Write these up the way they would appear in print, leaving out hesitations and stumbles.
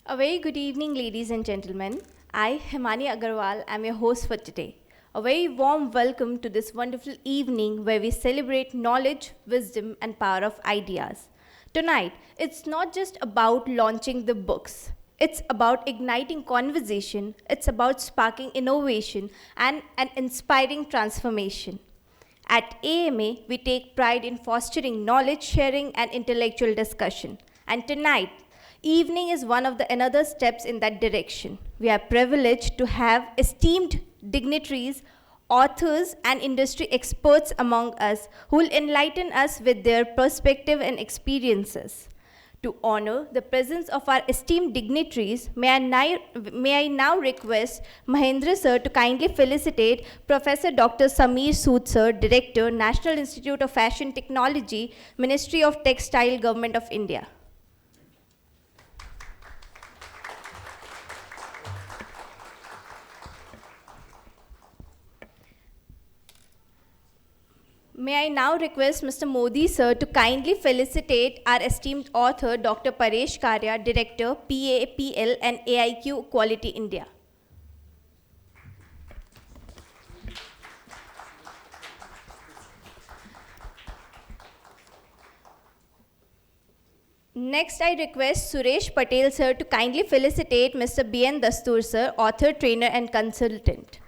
A very good evening, ladies and gentlemen. I, Himani Agarwal, am your host for today. A very warm welcome to this wonderful evening where we celebrate knowledge, wisdom, and power of ideas. Tonight, it's not just about launching the books. It's about igniting conversation, it's about sparking innovation and an inspiring transformation. At AMA, we take pride in fostering knowledge sharing and intellectual discussion. And tonight, evening is one of the another steps in that direction. We are privileged to have esteemed dignitaries, authors, and industry experts among us who will enlighten us with their perspective and experiences. To honor the presence of our esteemed dignitaries, may I now request Mahendra sir to kindly felicitate Professor Dr. Sameer Sood sir, Director, National Institute of Fashion Technology, Ministry of Textile, Government of India. May I now request Mr. Modi sir to kindly felicitate our esteemed author Dr. Paresh Karya, Director, PAPL and AIQ Quality India. Next, I request Suresh Patel sir to kindly felicitate Mr. B.N. Dastur sir, author, trainer and consultant.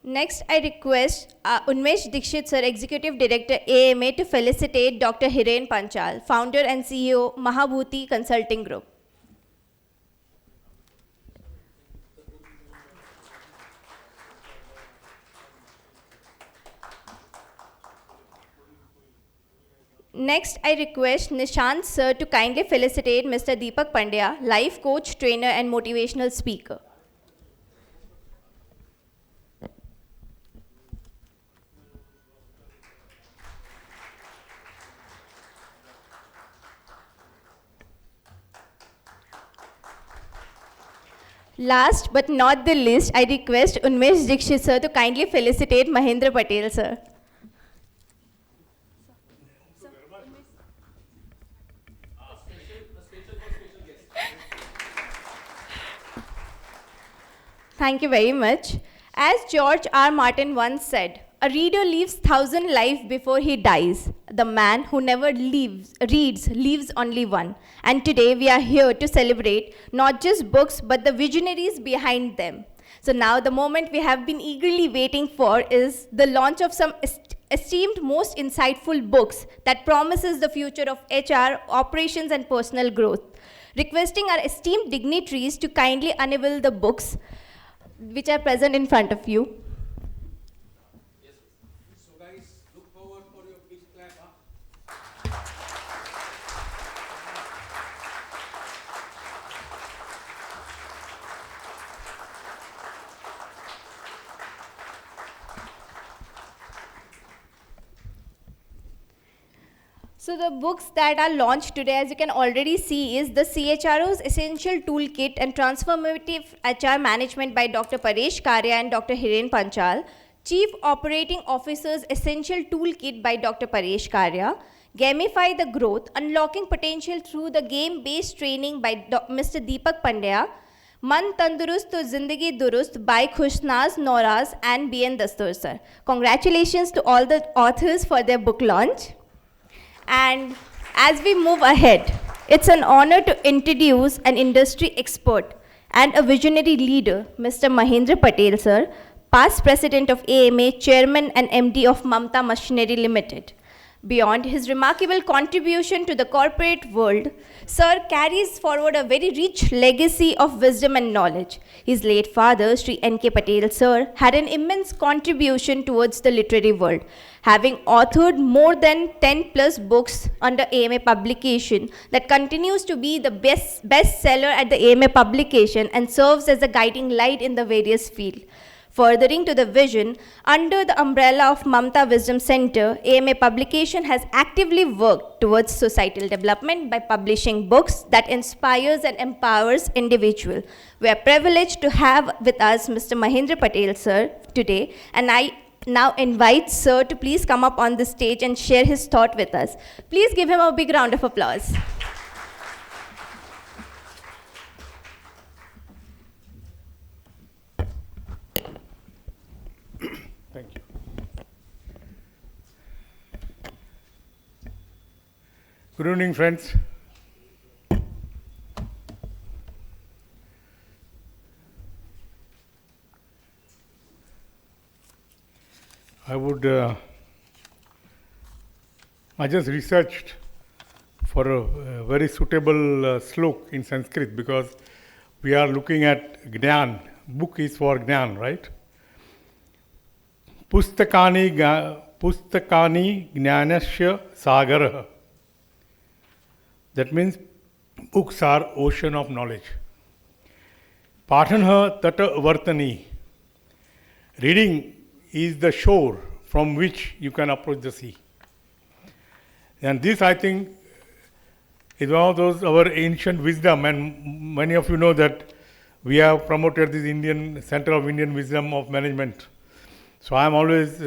Next, I request Unmesh Dikshit sir, Executive Director AMA, to felicitate Dr. Hiren Panchal, Founder and CEO, Mahabhuti Consulting Group. Next, I request Nishant sir to kindly felicitate Mr. Deepak Pandya, Life Coach, Trainer and Motivational Speaker. Last but not the least, I request Unmesh Dikshit sir to kindly felicitate Mahendra Patel sir. Thank you very much. As George R. Martin once said, a reader lives 1,000 lives before he dies. The man who never reads lives only one. And today we are here to celebrate not just books, but the visionaries behind them. So now the moment we have been eagerly waiting for is the launch of some esteemed, most insightful books that promises the future of HR, operations, and personal growth. Requesting our esteemed dignitaries to kindly unveil the books which are present in front of you. So guys, look forward for your big clap. So the books that are launched today, as you can already see, is the CHRO's Essential Toolkit and Transformative HR Management by Dr. Paresh Karya and Dr. Hiren Panchal, Chief Operating Officer's Essential Toolkit by Dr. Paresh Karya, Gamify the Growth, Unlocking Potential Through the Game-Based Training by Mr. Deepak Pandya, Man Tandurust to Zindagi Durust by Khushnaz Noraz and B.N. Dastur sir. Congratulations to all the authors for their book launch. And as we move ahead, it's an honor to introduce an industry expert and a visionary leader, Mr. Mahendra Patel sir, past president of AMA, chairman and MD of Mamta Machinery Limited. Beyond his remarkable contribution to the corporate world, Sir carries forward a very rich legacy of wisdom and knowledge. His late father, Sri N.K. Patel Sir, had an immense contribution towards the literary world, having authored more than 10 plus books under AMA publication that continues to be the bestseller at the AMA publication and serves as a guiding light in the various fields. Furthering to the vision, under the umbrella of Mamta Wisdom Center, AMA Publication has actively worked towards societal development by publishing books that inspires and empowers individuals. We are privileged to have with us Mr. Mahendra Patel, sir, today, and I now invite sir to please come up on the stage and share his thought with us. Please give him a big round of applause. Thank you. Good evening, friends. I just researched for a very suitable slok in Sanskrit, because we are looking at Gnan. Book is for Gnan, right? Pustakani Gnanasya Sagarah. That means books are ocean of knowledge. Pathanha Tata Vartani. Reading is the shore from which you can approach the sea. And this, I think, is one of those our ancient wisdom, and many of you know that we have promoted this Indian Center of Indian Wisdom of Management. So I am always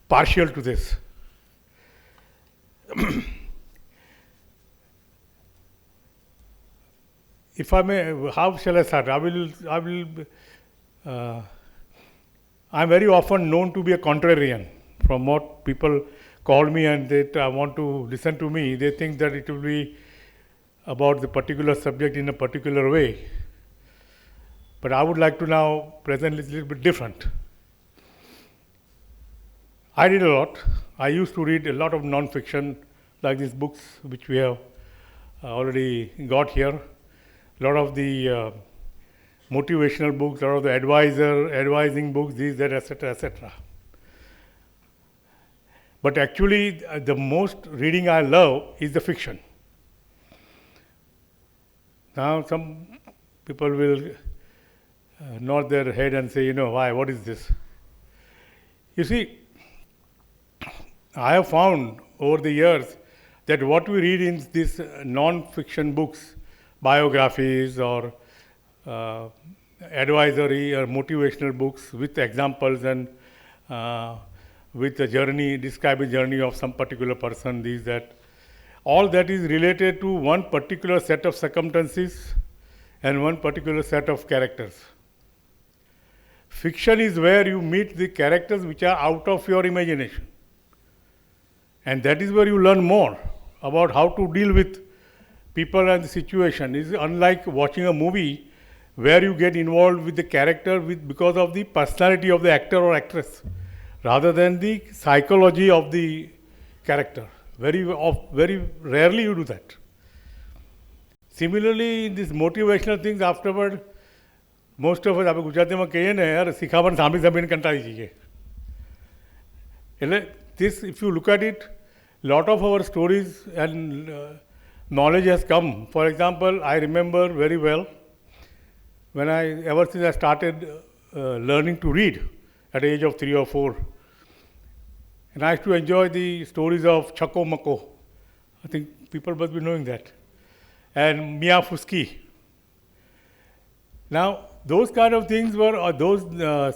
partial to this. If I may, how shall I start? I'm very often known to be a contrarian. From what people call me and they want to listen to me, they think that it will be about the particular subject in a particular way. But I would like to now present it a little bit different. I read a lot. I used to read a lot of non-fiction, like these books which we have already got here. A lot of the motivational books, a lot of the advising books, these, that, etc., etc. But actually, the most reading I love is the fiction. Now, some people will nod their head and say, why, what is this? You see, I have found over the years that what we read in these non-fiction books, biographies or advisory or motivational books with examples and with a journey, describe a journey of some particular person, these, that, all that is related to one particular set of circumstances and one particular set of characters. Fiction is where you meet the characters which are out of your imagination. And that is where you learn more about how to deal with people and the situation. It's unlike watching a movie where you get involved with the character because of the personality of the actor or actress, rather than the psychology of the character. Very rarely you do that. Similarly, in these motivational things, afterward, most of us, આપણે ગુજરાતીમાં કહીએ ને યાર શીખામણ સાંભળીને કંટાળી જઈએ. એટલે this, if you look at it, lot of our stories and knowledge has come. For example, I remember very well when ever since I started learning to read at the age of 3 or 4, and I used to enjoy the stories of Chako Mako. I think people must be knowing that. And Mia Fuski. Now, those kind of things those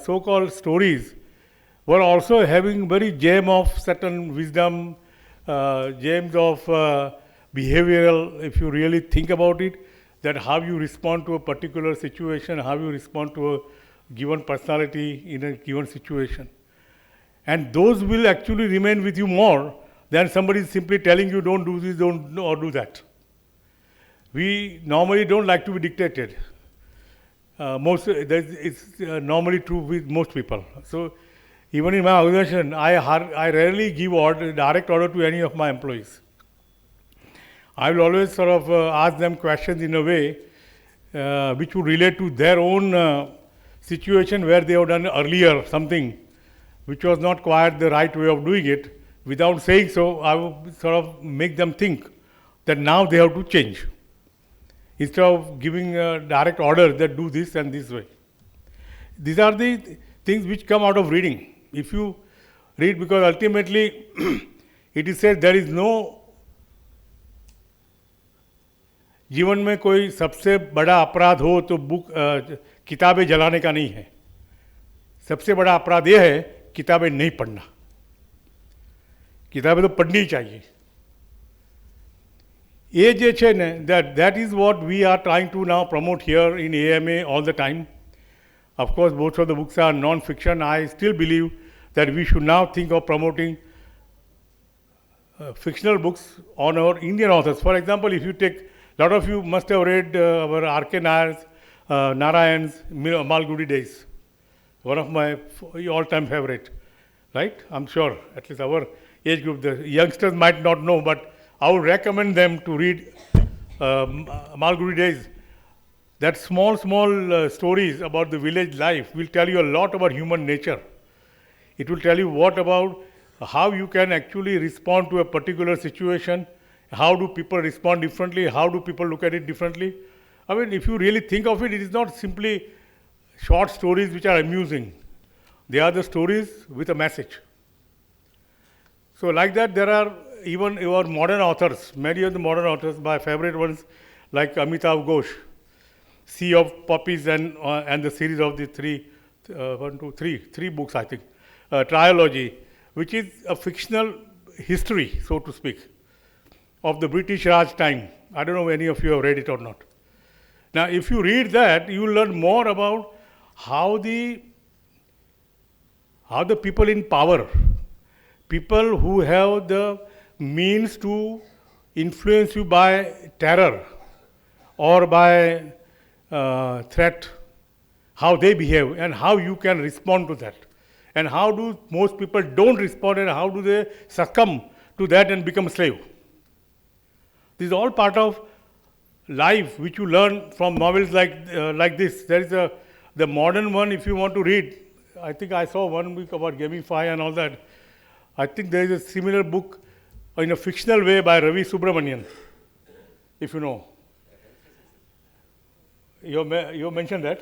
so-called stories were also having very gem of certain wisdom, gems of behavioral, if you really think about it, that how you respond to a particular situation, how you respond to a given personality in a given situation. And those will actually remain with you more than somebody simply telling you don't do this, don't or do that. We normally don't like to be dictated. It's normally true with most people. So even in my organization, I rarely give direct order to any of my employees. I will always sort of ask them questions in a way which would relate to their own situation where they have done earlier something which was not quite the right way of doing it. Without saying so, I would sort of make them think that now they have to change, instead of giving a direct order that do this and this way. These are the things which come out of reading. If you read, because ultimately it is said there is no जीवन में कोई सबसे बड़ा अपराध हो तो book किताबें जलाने का नहीं है. सबसे बड़ा अपराध ये है किताबें नहीं पढ़ना. किताबें तो पढ़नी ही चाहिए. ये जे છે ને that is what we are trying to now promote here in AMA all the time. Of course, most of the books are non-fiction. I still believe that we should now think of promoting fictional books on our Indian authors. For example, if you take, a lot of you must have read our R.K. Narayan's Malgudi Days, one of my all-time favorite, right? I'm sure, at least our age group, the youngsters might not know, but I would recommend them to read Malgudi Days. That small stories about the village life will tell you a lot about human nature. It will tell you what about how you can actually respond to a particular situation. How do people respond differently? How do people look at it differently? I mean, if you really think of it, it is not simply short stories which are amusing. They are the stories with a message. So like that, there are even your modern authors, many of the modern authors, my favorite ones like Amitav Ghosh, Sea of Poppies and the series of the three books, I think, trilogy, which is a fictional history, so to speak, of the British Raj time. I don't know if any of you have read it or not. Now, if you read that, you will learn more about how the people in power, people who have the means to influence you by terror or by threat, how they behave and how you can respond to that. And how do most people don't respond and how do they succumb to that and become a slave. This is all part of life which you learn from novels like this. There is the modern one, if you want to read. I think I saw one week about Gamify and all that. I think there is a similar book in a fictional way by Ravi Subramanian, if you know. You mentioned that?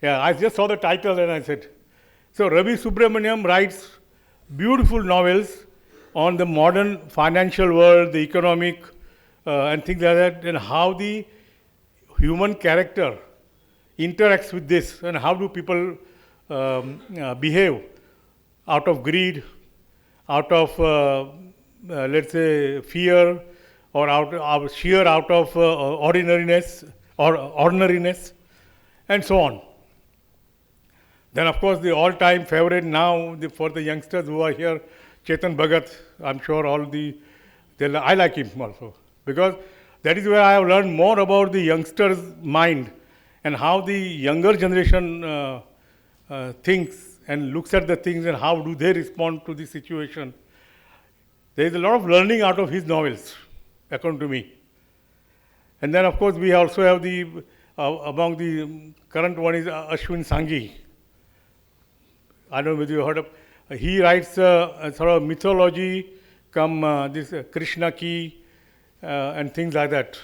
Yeah, I just saw the title and I said. So Ravi Subramanian writes beautiful novels on the modern financial world, the economic and things like that, and how the human character interacts with this and how do people behave out of greed, out of let's say fear, or out of ordinariness, and so on. Then of course the all-time favorite now for the youngsters who are here, Chetan Bhagat. I'm sure I like him also, because that is where I have learned more about the youngster's mind and how the younger generation thinks and looks at the things and how do they respond to the situation. There is a lot of learning out of his novels, according to me. And then of course we also have among the current one is Ashwin Sanghi. I don't know whether you heard of. He writes a sort of mythology, this Krishna Ki and things like that.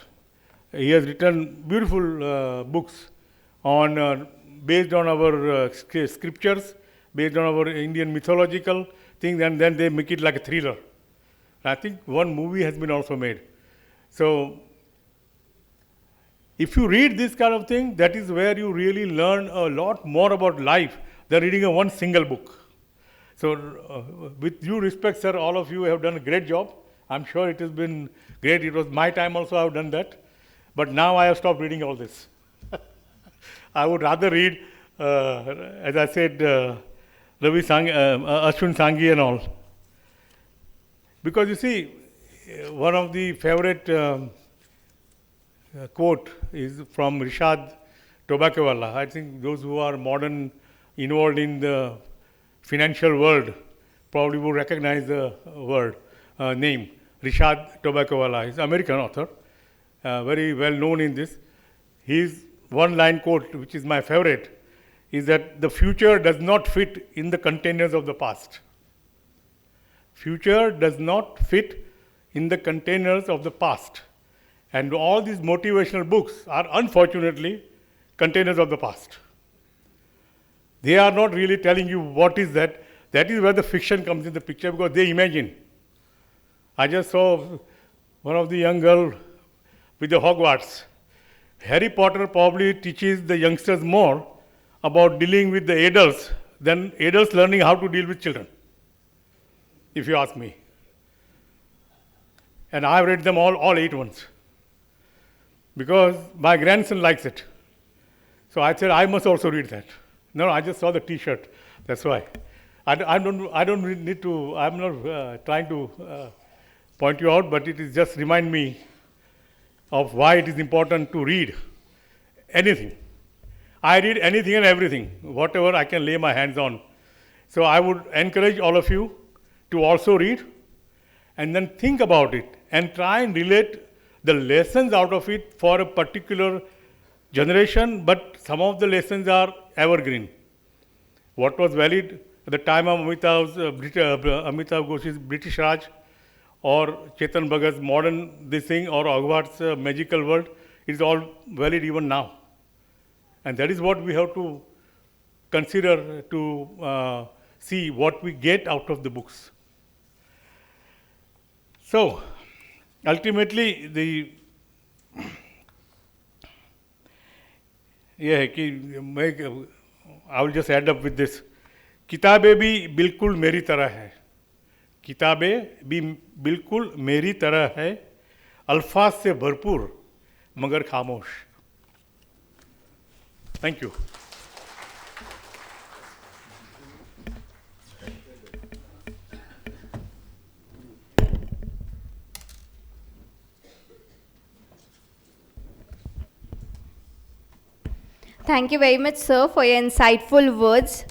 He has written beautiful books based on our scriptures, based on our Indian mythological things, and then they make it like a thriller. I think one movie has been also made. So if you read this kind of thing, that is where you really learn a lot more about life than reading one single book. So with due respect, sir, all of you have done a great job. I'm sure it has been great. It was my time also I have done that. But now I have stopped reading all this. I would rather read, as I said, Ashwin Sanghi and all. Because you see, one of the favorite quote is from Rishad Tobaccowala. I think those who are modern, involved in the financial world probably would recognize the name. Rishad Tobaccowala. He's an American author, very well known in this. His one-line quote, which is my favorite, is that the future does not fit in the containers of the past. Future does not fit in the containers of the past. And all these motivational books are unfortunately containers of the past. They are not really telling you what is that. That is where the fiction comes in the picture, because they imagine. I just saw one of the young girl with the Hogwarts. Harry Potter probably teaches the youngsters more about dealing with the adults than adults learning how to deal with children, if you ask me. And I have read them all 8 ones, because my grandson likes it. So I said, I must also read that. No, I just saw the T-shirt. That's why. I don't really need to. I'm not trying to point you out, but it is just remind me of why it is important to read anything. I read anything and everything, whatever I can lay my hands on. So I would encourage all of you to also read, and then think about it and try and relate the lessons out of it for a particular generation, but some of the lessons are evergreen. What was valid at the time of Amitav Ghosh's British Raj, or Chetan Bhagat's modern this thing, or Hogwarts magical world, is all valid even now. And that is what we have to consider to see what we get out of the books. So, ultimately, I will just add up with this. किताबें भी बिल्कुल मेरी तरह है. किताबें भी बिल्कुल मेरी तरह है, अल्फाज से भरपूर मगर खामोश. Thank you. Thank you very much, sir, for your insightful words.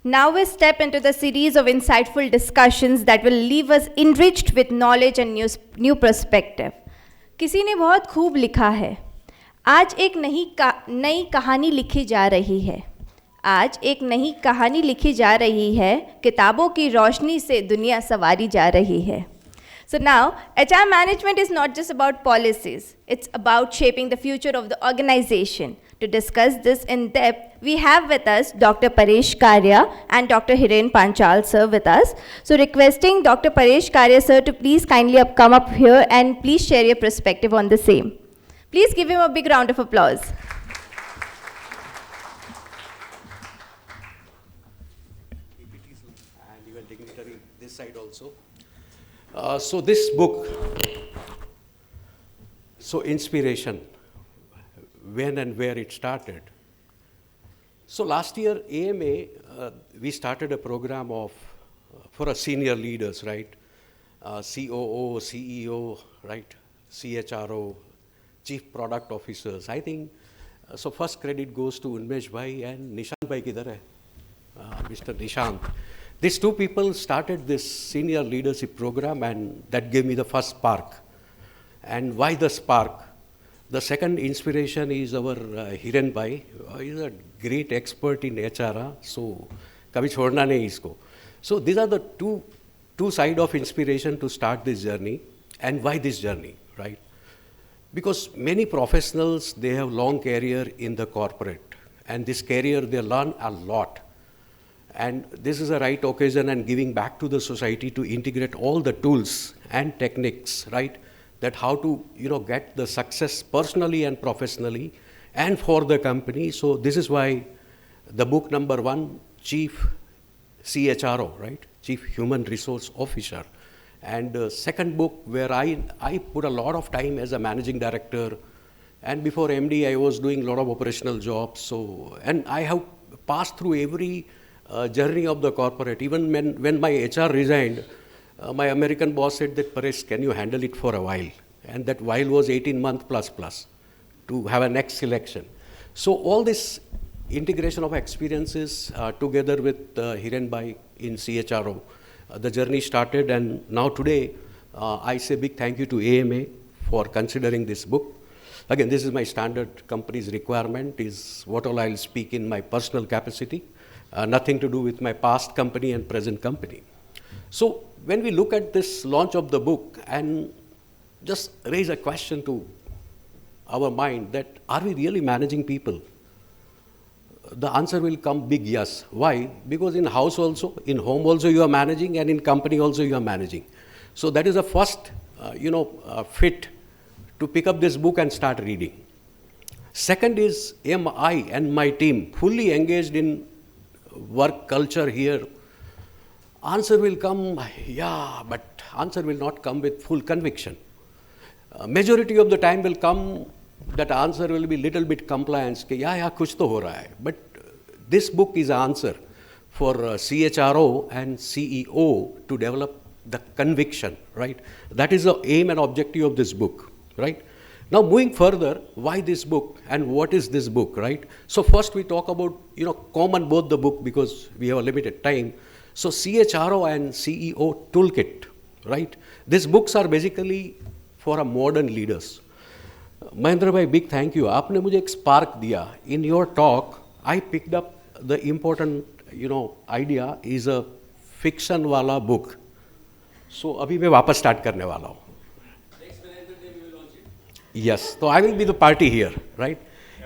Now we step into the series of insightful discussions that will leave us enriched with knowledge and new perspective. किसी ने बहुत खूब लिखा है, आज एक नई कहानी लिखी जा रही है. आज एक नई कहानी लिखी जा रही है, किताबों की रोशनी से दुनिया सवारी जा रही है. So now, HR management is not just about policies, it's about shaping the future of the organization. To discuss this in depth, we have with us Dr. Paresh Karya and Dr. Hiren Panchal, sir, with us. So requesting Dr. Paresh Karya, sir, to please kindly come up here and please share your perspective on the same. Please give him a big round of applause. And even dignitary this side also. So this book, so inspiration, when and where it started. So last year, AMA, we started a program of for our senior leaders, right? COO, CEO, right? CHRO, Chief Product Officers. I think, so first credit goes to Unmesh Bhai and Nishant Bhai kidhar hai? Mr. Nishant. These two people started this senior leadership program, and that gave me the first spark. And why the spark? The second inspiration is our Hiren Bhai. He's a great expert in HR, so kabhi chhodna nahi isko. So these are the two sides of inspiration to start this journey. And why this journey, right? Because many professionals, they have long career in the corporate, and this career they learn a lot. And this is a right occasion and giving back to the society to integrate all the tools and techniques, right? That how to, get the success personally and professionally and for the company. So this is why the book number 1, Chief CHRO, right? Chief Human Resource Officer. And second book where I put a lot of time as a managing director, and before MD I was doing a lot of operational jobs. So, and I have passed through every journey of the corporate. Even when my HR resigned, my American boss said that, Paresh, can you handle it for a while? And that while was 18 months plus to have a next selection. So all this integration of experiences together with Hiren Bhai in CHRO, the journey started, and now today I say big thank you to AMA for considering this book. Again, this is my standard company's requirement, is what all I'll speak in my personal capacity, nothing to do with my past company and present company. So when we look at this launch of the book and just raise a question to our mind that are we really managing people? the answer will come big yes. Why? Because in house also, in home also you are managing, and in company also you are managing. So that is the first, fit to pick up this book and start reading. Second is, am I and my team fully engaged in work culture here? Answer will come, yeah, but answer will not come with full conviction. Majority of the time will come, that answer will be little bit compliance, कि yeah, कुछ तो हो रहा है. But this book is an answer for CHRO and CEO to develop the conviction, right? That is the aim and objective of this book, right? Now moving further, why this book and what is this book, right? So first we talk about, common both the book because we have a limited time. So CHRO and CEO toolkit, right? These books are basically for a modern leaders. Mahendra bhai, big thank you. आपने मुझे एक spark दिया. In your talk, I picked up the important, idea is a fiction वाला book. So अभी मैं वापस start करने वाला हूँ. Next Valentine's Day we will launch it. Yes, so I will be the party here, right?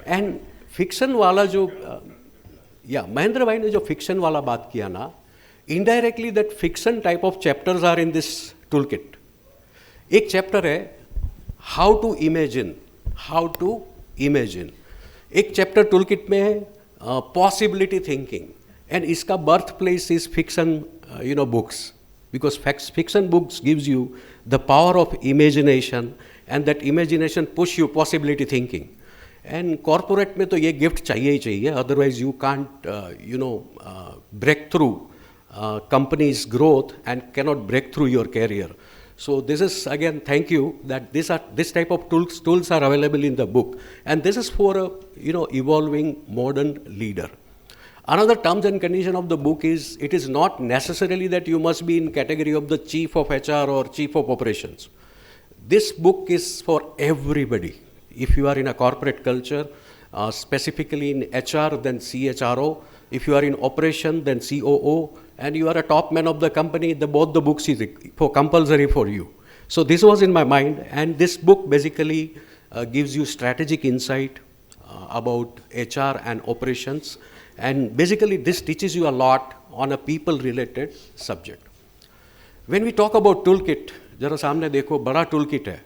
And fiction वाला जो, महेंद्र भाई ने जो fiction वाला बात किया ना, indirectly that fiction type of chapters are in this toolkit. एक chapter है how to imagine. एक chapter toolkit में है possibility thinking. And इसका birthplace is fiction, books. Because fiction books gives you the power of imagination, and that imagination push you possibility thinking. And corporate में तो ये gift चाहिए ही चाहिए, otherwise you can't, break through company's growth and cannot break through your career. So this is, again, thank you that this type of tools are available in the book, and this is for a evolving modern leader. Another terms and condition of the book is, it is not necessarily that you must be in category of the chief of HR or chief of operations. This book is for everybody. If you are in a corporate culture, specifically in HR, then CHRO. If you are in operation, then COO. And you are a top man of the company, both the books is for compulsory for you. So this was in my mind, and this book basically gives you strategic insight about HR and operations. And basically this teaches you a lot on a people-related subject. When we talk about toolkit, जरा सामने देखो बड़ा toolkit है,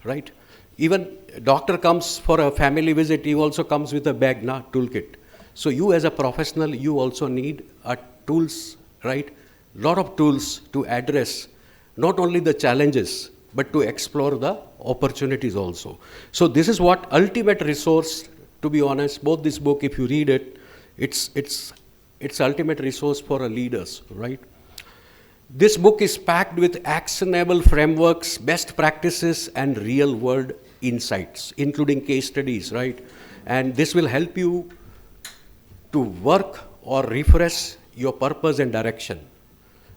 right? Even doctor comes for a family visit, he also comes with a bag, na toolkit. So you as a professional, you also need a tools, right? Lot of tools to address not only the challenges, but to explore the opportunities also. So this is what ultimate resource, to be honest, both this book, if you read it, it's ultimate resource for a leaders, right? This book is packed with actionable frameworks, best practices, and real world insights, including case studies, right? And this will help you to work or refresh your purpose and direction.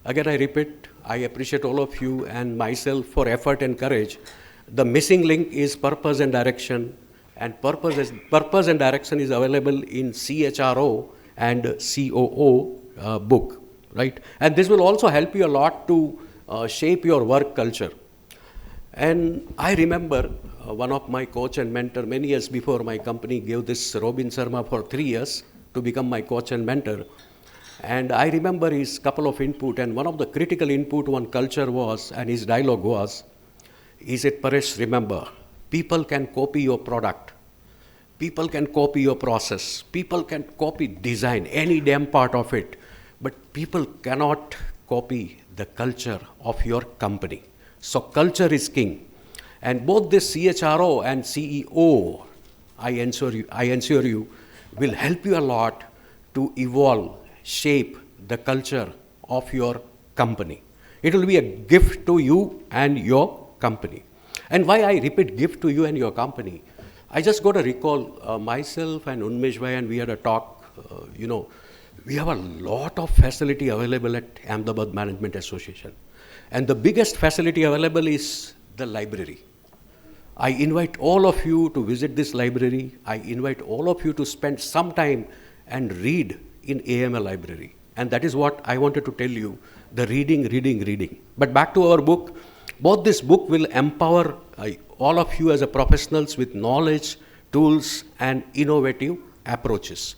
Again, I repeat, I appreciate all of you and myself for effort and courage. The missing link is purpose and direction, and purpose and direction is available in CHRO and COO book, right? And this will also help you a lot to shape your work culture. And I remember one of my coach and mentor many years before my company gave this Robin Sharma for 3 years to become my coach and mentor. And I remember his couple of input, and one of the critical input on culture was, and his dialogue was, he said, Paresh, remember, people can copy your product, people can copy your process, people can copy design, any damn part of it, but people cannot copy the culture of your company. So culture is king. And both this CHRO and CEO, I ensure you, will help you a lot to evolve, shape the culture of your company. It will be a gift to you and your company. And why I repeat gift to you and your company, I just got to recall myself and Unmesh bhai, and we had a talk, we have a lot of facility available at Ahmedabad Management Association. And the biggest facility available is the library. I invite all of you to visit this library. I invite all of you to spend some time and read in AML library. And that is what I wanted to tell you, the reading. But back to our book, both this book will empower all of you as a professionals with knowledge, tools, and innovative approaches.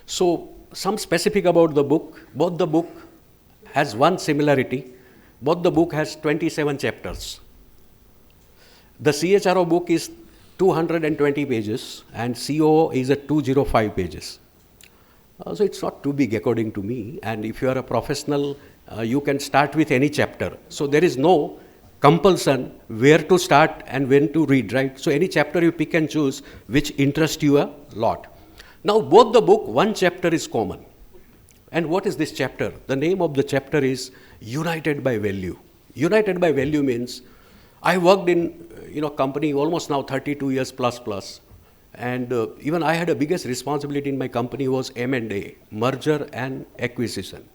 So some specific about the book. Both the book has one similarity. Both the book has 27 chapters. The CHRO book is 220 pages and COO is at 205 pages. So it's not too big according to me, and if you are a professional, you can start with any chapter. So there is no compulsion where to start and when to read, right? So any chapter you pick and choose which interests you a lot. Now both the book, one chapter is common. And what is this chapter? The name of the chapter is United by Value. United by Value means I worked in company almost now 32 years plus. And even I had a biggest responsibility in my company was M&A, merger and acquisition.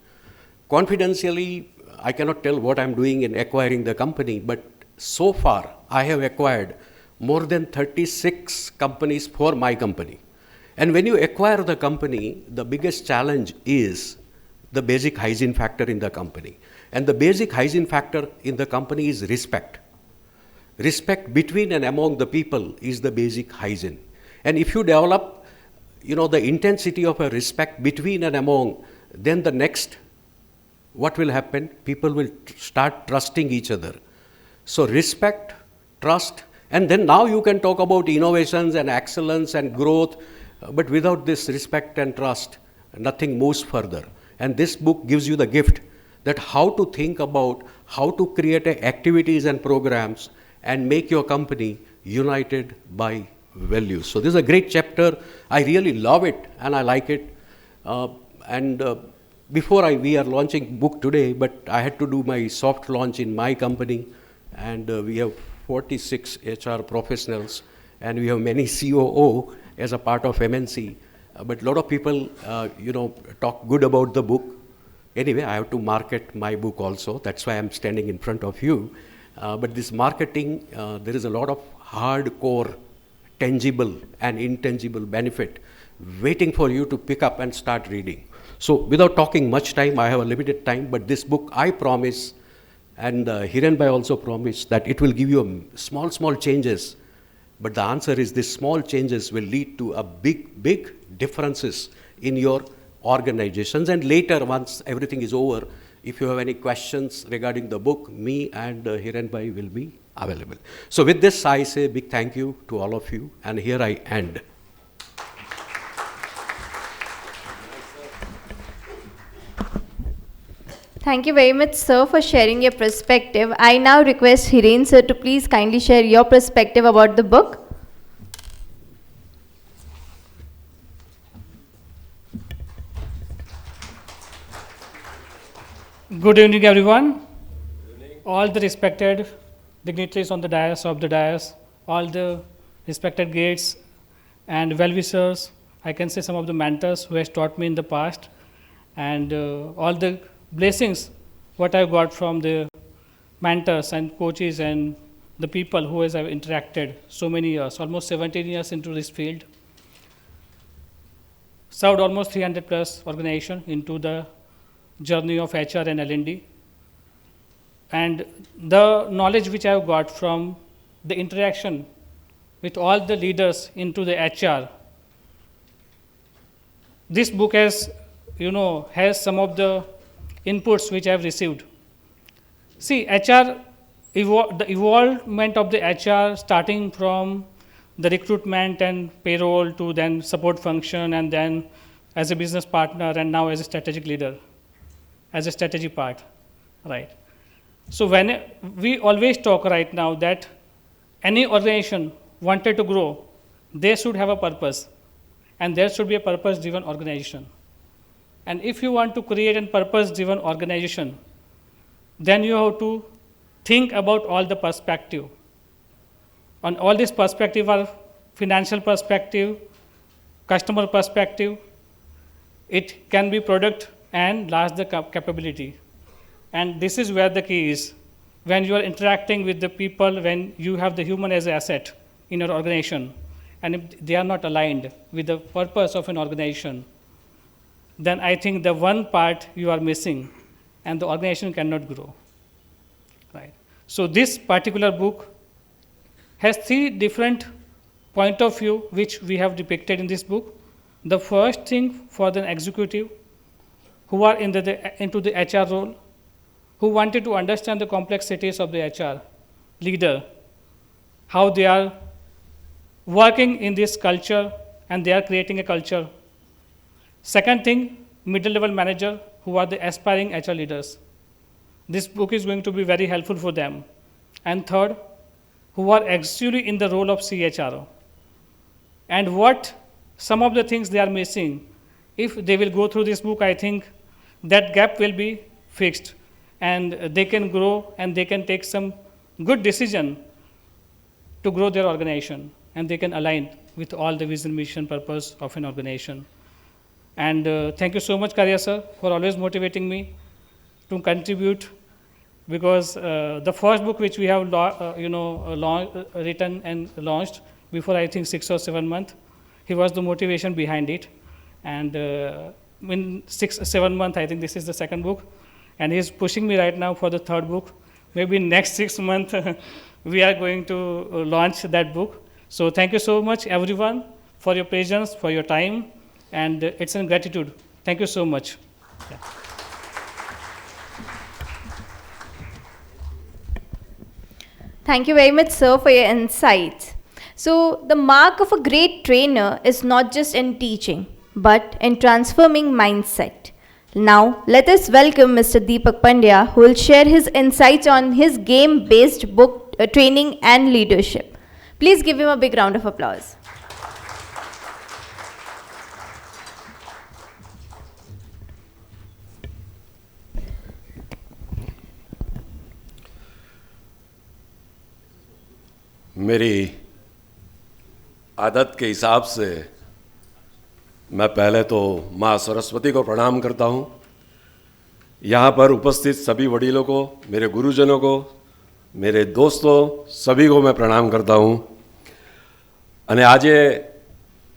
Confidentially, I cannot tell what I'm doing in acquiring the company, but so far I have acquired more than 36 companies for my company. And when you acquire the company, the biggest challenge is the basic hygiene factor in the company. And the basic hygiene factor in the company is respect. Respect between and among the people is the basic hygiene. And if you develop, the intensity of a respect between and among, then the next, what will happen? People will start trusting each other. So respect, trust, and then now you can talk about innovations and excellence and growth, but without this respect and trust, nothing moves further. And this book gives you the gift that how to think about how to create activities and programs and make your company united by values. So this is a great chapter. I really love it and I like it. Before we are launching book today, but I had to do my soft launch in my company, and we have 46 HR professionals, and we have many COO as a part of MNC. But a lot of people, talk good about the book. Anyway, I have to market my book also. That's why I'm standing in front of you. But this marketing, there is a lot of hardcore, tangible and intangible benefit waiting for you to pick up and start reading. So without talking much time, I have a limited time, but this book I promise, and Hiren Bhai also promised that it will give you small changes. But the answer is these small changes will lead to a big differences in your organizations. And later, once everything is over, if you have any questions regarding the book, me and Hiren Bhai will be available. So with this, I say big thank you to all of you, and here I end. Thank you very much, sir, for sharing your perspective. I now request Hiren, sir, to please kindly share your perspective about the book. Good evening, everyone. All the respected dignitaries on the dais, all the respected guests and well-wishers. I can say some of the mentors who has taught me in the past, and all the blessings what I got from the mentors and coaches and the people who has I've interacted so many years, almost 17 years into this field. Served almost 300 plus organization into the journey of HR and L&D. And the knowledge which I have got from the interaction with all the leaders into the HR, this book has some of the inputs which I have received. See, HR, the evolvement of the HR starting from the recruitment and payroll to then support function and then as a business partner and now as a strategic leader, as a strategy part, right? So when we always talk right now that any organization wanted to grow, they should have a purpose, and there should be a purpose-driven organization. And if you want to create a purpose-driven organization, then you have to think about all the perspective. On all this perspective are financial perspective, customer perspective, it can be product and last the capability. And this is where the key is. When you are interacting with the people, when you have the human as an asset in your organization, and if they are not aligned with the purpose of an organization, then I think the one part you are missing and the organization cannot grow, right? So this particular book has 3 different point of view which we have depicted in this book. The first thing for the executive who are into the HR role, who wanted to understand the complexities of the HR leader, how they are working in this culture and they are creating a culture. Second thing, middle level manager who are the aspiring HR leaders. This book is going to be very helpful for them. And third, who are actually in the role of CHRO. And what some of the things they are missing, if they will go through this book, I think that gap will be fixed and they can grow and they can take some good decision to grow their organization and they can align with all the vision, mission, purpose of an organization. And thank you so much, Karya sir, for always motivating me to contribute, because the first book which we have written and launched before I think 6 or 7 months, he was the motivation behind it. And in 6 or 7 months, I think this is the second book, and he's pushing me right now for the third book. Maybe next 6 months we are going to launch that book. So thank you so much, everyone, for your patience, for your time, and it's in gratitude. Thank you so much. Yeah. Thank you very much, sir, for your insights. So, the mark of a great trainer is not just in teaching, but in transforming mindset. Now, let us welcome Mr. Deepak Pandya, who will share his insights on his game-based book training and leadership. Please give him a big round of applause. मेरी आदत के हिसाब से मैं पहले तो माँ सरस्वती को प्रणाम करता हूँ। यहाँ पर उपस्थित सभी वडीलों को, मेरे गुरुजनों को, मेरे दोस्तों, सभी को मैं प्रणाम करता हूँ। અને આજે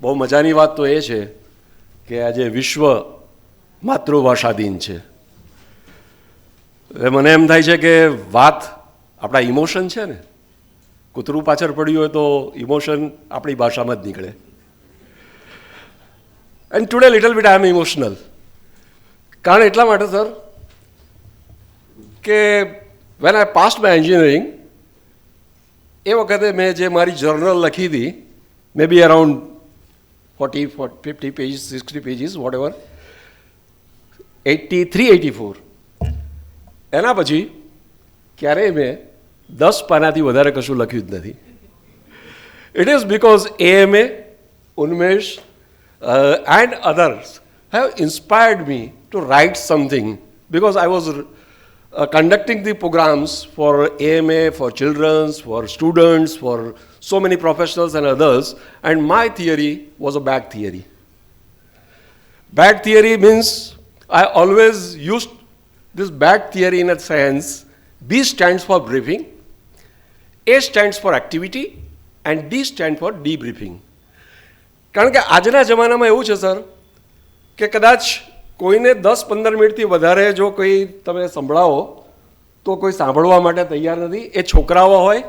બહુ મજાની વાત તો એ છે કે આજે વિશ્વ માતૃભાષા દિન છે। મને એમ થાય છે કે વાત આપણા ઇમોશન છે ને, કૂતરું પાછળ પડ્યું હોય તો ઇમોશન આપણી ભાષામાં જ નીકળે। And today little bit I am emotional. કારણ એટલા માટે સર કે when I passed my engineering, એ વખતે મેં જે મારી જર્નલ લખી હતી, may be around 50 pages, 60 pages, whatever, 83-84, એના પછી ક્યારેય મેં 10 પાનાથી વધારે કશું લખ્યું જ નથી. It is because AMA, Unmesh and others have inspired me to write something, because I was conducting the programs for AMA, for children, for students, for so many professionals and others, and my theory was a bad theory. Bad theory means I always used this bad theory in a sense. B stands for briefing, A stands for activity, and D stands for debriefing. કારણ કે આજના જમાનામાં એવું છે sir કે કદાચ કોઈને 10-15 મિનિટથી વધારે જો કોઈ તમે સંભળાવો તો કોઈ સાંભળવા માટે તૈયાર નથી. એ છોકરાઓ હોય,